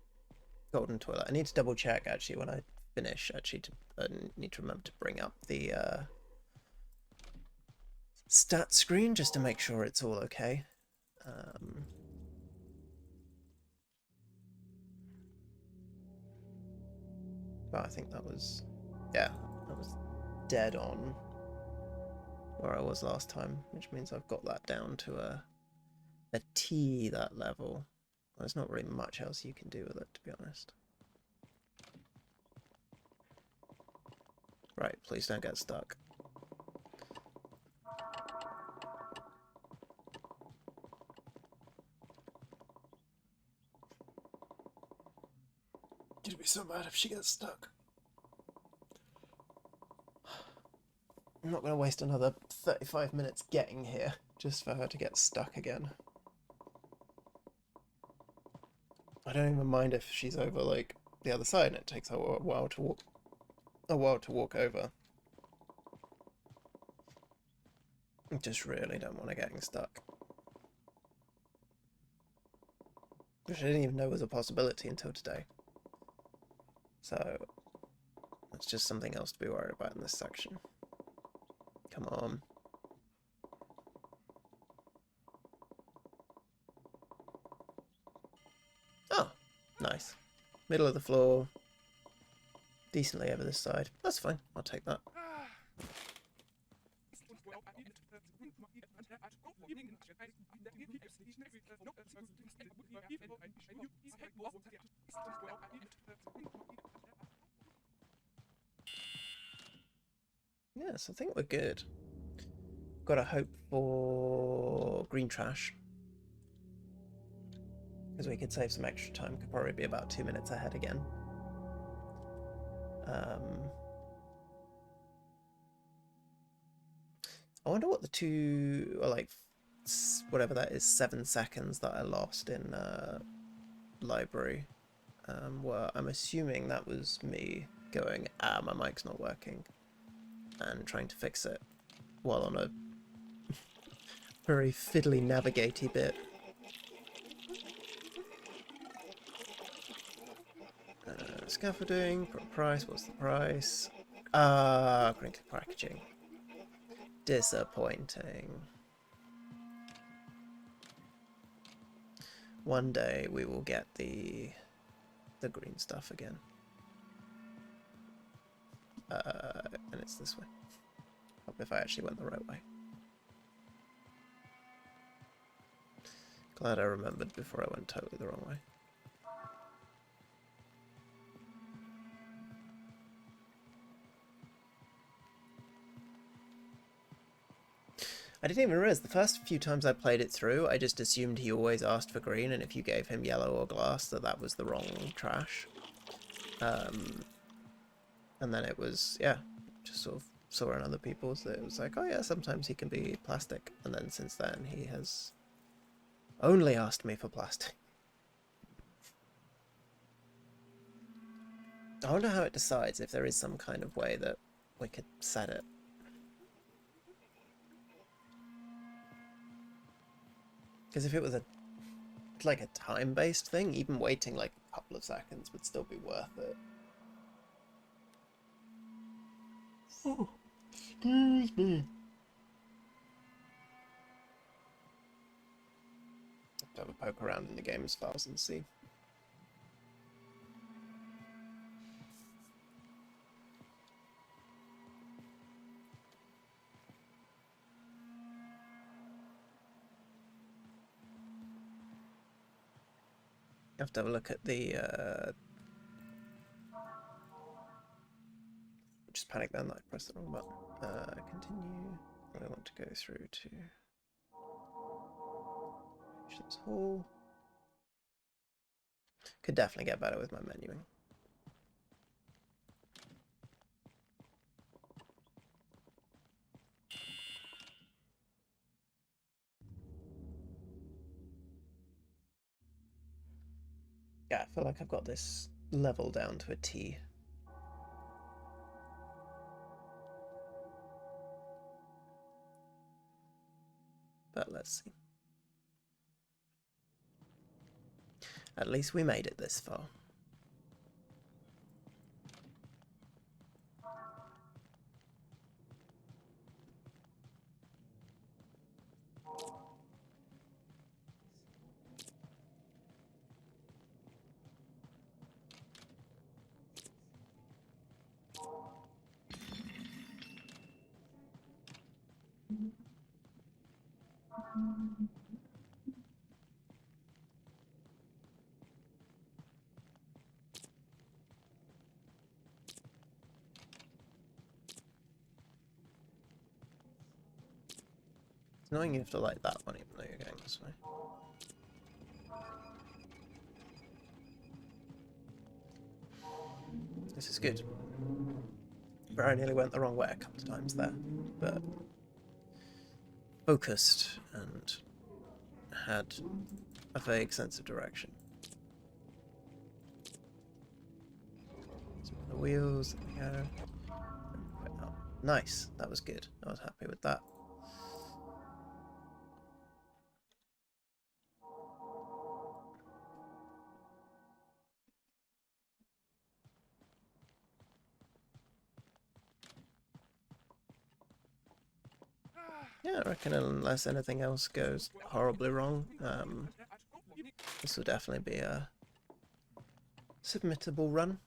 golden toilet. I need to double check actually when I finish. Actually, I need to remember to bring up the stat screen just to make sure it's all okay. But I think that was, yeah, that was dead on where I was last time, which means I've got that down to a a T that level. There's not really much else you can do with it, to be honest. Right, please don't get stuck. It'd be so bad if she gets stuck. I'm not going to waste another 35 minutes getting here just for her to get stuck again. I don't even mind if she's over like the other side and it takes her a while to walk over. I just really don't want her getting stuck. Which I didn't even know was a possibility until today. So that's just something else to be worried about in this section. Come on. Oh, nice. Middle of the floor. Decently over this side. That's fine. I'll take that. Yes, I think we're good. Gotta hope for green trash. Because we could save some extra time. Could probably be about 2 minutes ahead again. I wonder what the two, or like, whatever that is, 7 seconds that I lost in library were. I'm assuming that was me going, my mic's not working, and trying to fix it while on a very fiddly navigatey bit. Scaffolding, price, what's the price? Crinkly packaging. Disappointing. One day we will get the green stuff again. And it's this way. Hope if I actually went the right way. Glad I remembered before I went totally the wrong way. I didn't even realize the first few times I played it through, I just assumed he always asked for green, and if you gave him yellow or glass, that was the wrong trash. And then it was, yeah, just sort of saw in other people's that it was like, oh yeah, sometimes he can be plastic. And then since then, he has only asked me for plastic. I wonder how it decides, if there is some kind of way that we could set it. Because if it was like a time-based thing, even waiting like a couple of seconds would still be worth it. Oh, excuse me. Have to have a poke around in the game's files and see. You have to have a look at the just panic then that I pressed the wrong button. Continue. I want to go through to Patience Hall. Could definitely get better with my menuing. Yeah, I feel like I've got this level down to a T. But let's see. At least we made it this far. Annoying you have to light that one even though you're going this way. This is good. Very nearly went the wrong way a couple of times there, but focused and had a vague sense of direction. Spin the wheels, there we go. Oh, nice, that was good. I was happy with that. Yeah, I reckon unless anything else goes horribly wrong, this will definitely be a submittable run.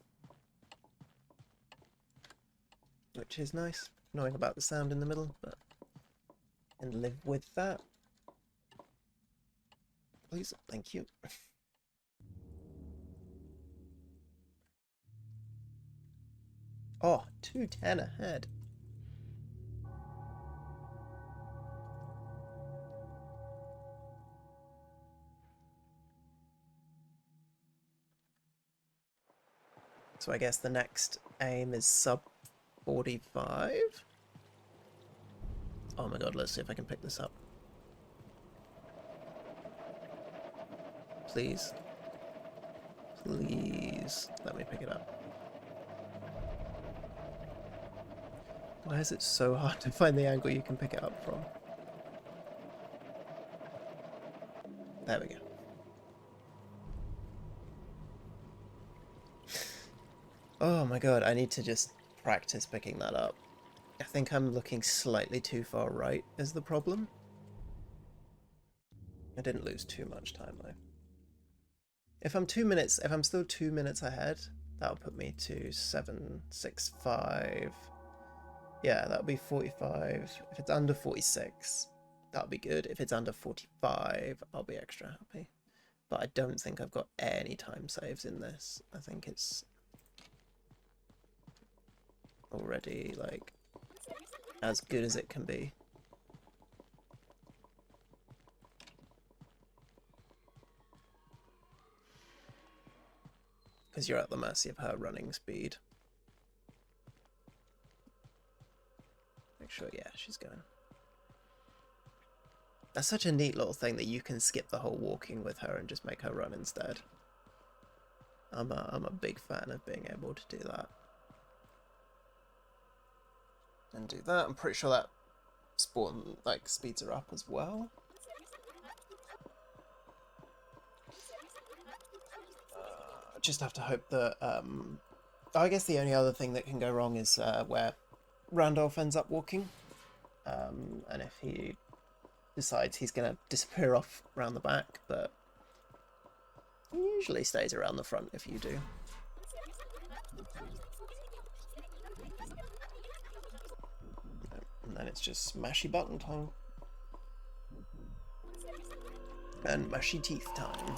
Which is nice. Annoying about the sound in the middle, but I can live with that. Please, thank you. Oh, 210 ahead. So I guess the next aim is sub 45. Oh my god, let's see if I can pick this up. Please. Please let me pick it up. Why is it so hard to find the angle you can pick it up from? There we go. Oh my god, I need to just practice picking that up. I think I'm looking slightly too far right is the problem. I didn't lose too much time though. If I'm still 2 minutes ahead, that'll put me to 7:65. Yeah, that'll be 45. If it's under 46, that'll be good. If it's under 45, I'll be extra happy. But I don't think I've got any time saves in this. I think it's already like as good as it can be. Because you're at the mercy of her running speed. Make sure, yeah, she's going. That's such a neat little thing that you can skip the whole walking with her and just make her run instead. I'm a big fan of being able to do that. And do that. I'm pretty sure that speeds her up as well. Just have to hope that I guess the only other thing that can go wrong is where Randolph ends up walking, and if he decides he's gonna disappear off around the back, but he usually stays around the front if you do. And then it's just mashy button time. And mashy teeth time.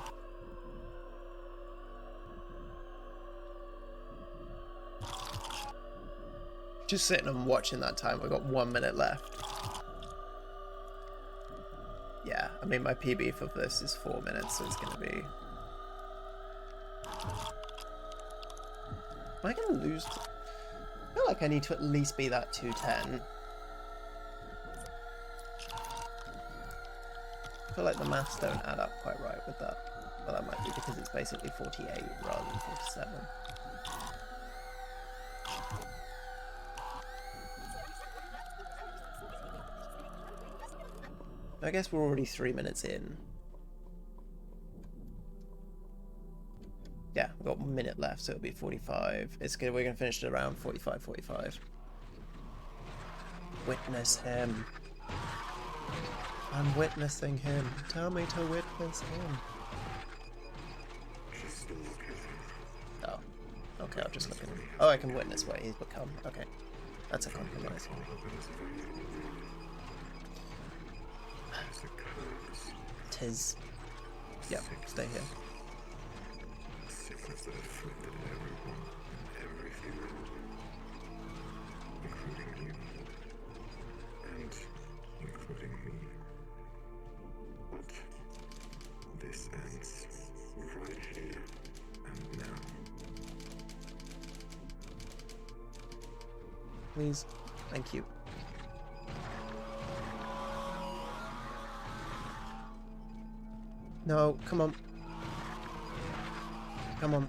Just sitting and watching that time. We've got 1 minute left. Yeah, I mean my PB for this is 4 minutes, so it's gonna be... Am I gonna lose? I feel like I need to at least be that 210. I feel like the maths don't add up quite right with that. But that might be because it's basically 48 rather than 47. I guess we're already 3 minutes in. Yeah, we've got 1 minute left, so it'll be 45. We're gonna finish it around 45. Witness him. I'm witnessing him. Tell me to witness him. Oh. Okay, I'll just look at him. Oh, I can witness what he's become. Okay. That's a compromise. Tis. Yep, stay here. Sickness that afflicted everyone and everything, including you, and including me. please. Thank you. No, come on. Come on.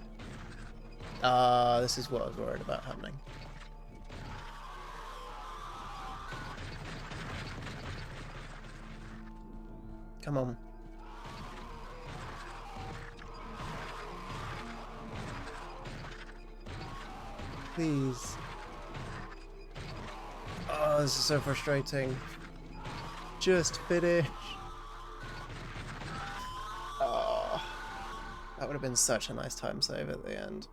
This is what I was worried about happening. Come on. Please. Oh, this is so frustrating. Just finish. Oh, that would have been such a nice time save at the end.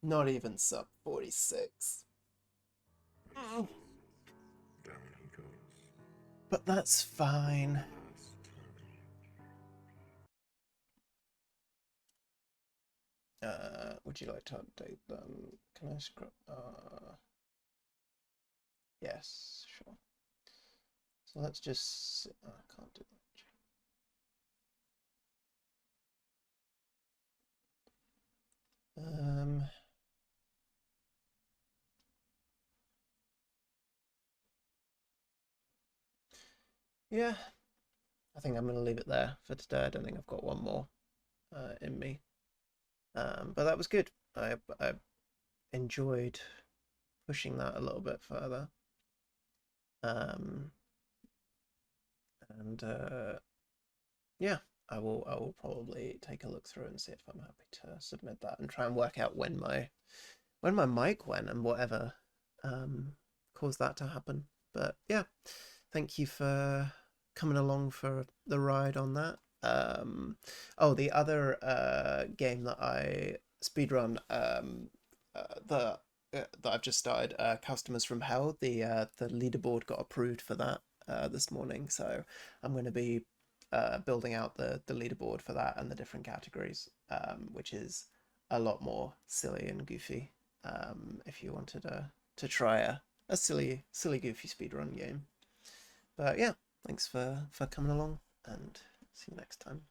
Not even sub 46. Down he goes. But that's fine. Last time. Would you like to update them? Can I scrub? Yes, sure. So let's just. I can't do that. Yeah, I think I'm going to leave it there for today. I don't think I've got one more in me. But that was good. I enjoyed pushing that a little bit further. Yeah, I will probably take a look through and see if I'm happy to submit that and try and work out when my mic went and whatever caused that to happen. But yeah, thank you for coming along for the ride on that. Oh, the other game that I speedrun that I've just started, Customers from Hell. The leaderboard got approved for that this morning, so I'm going to be building out the leaderboard for that and the different categories, which is a lot more silly and goofy. If you wanted to try a silly goofy speedrun game. But yeah, thanks for coming along, and see you next time.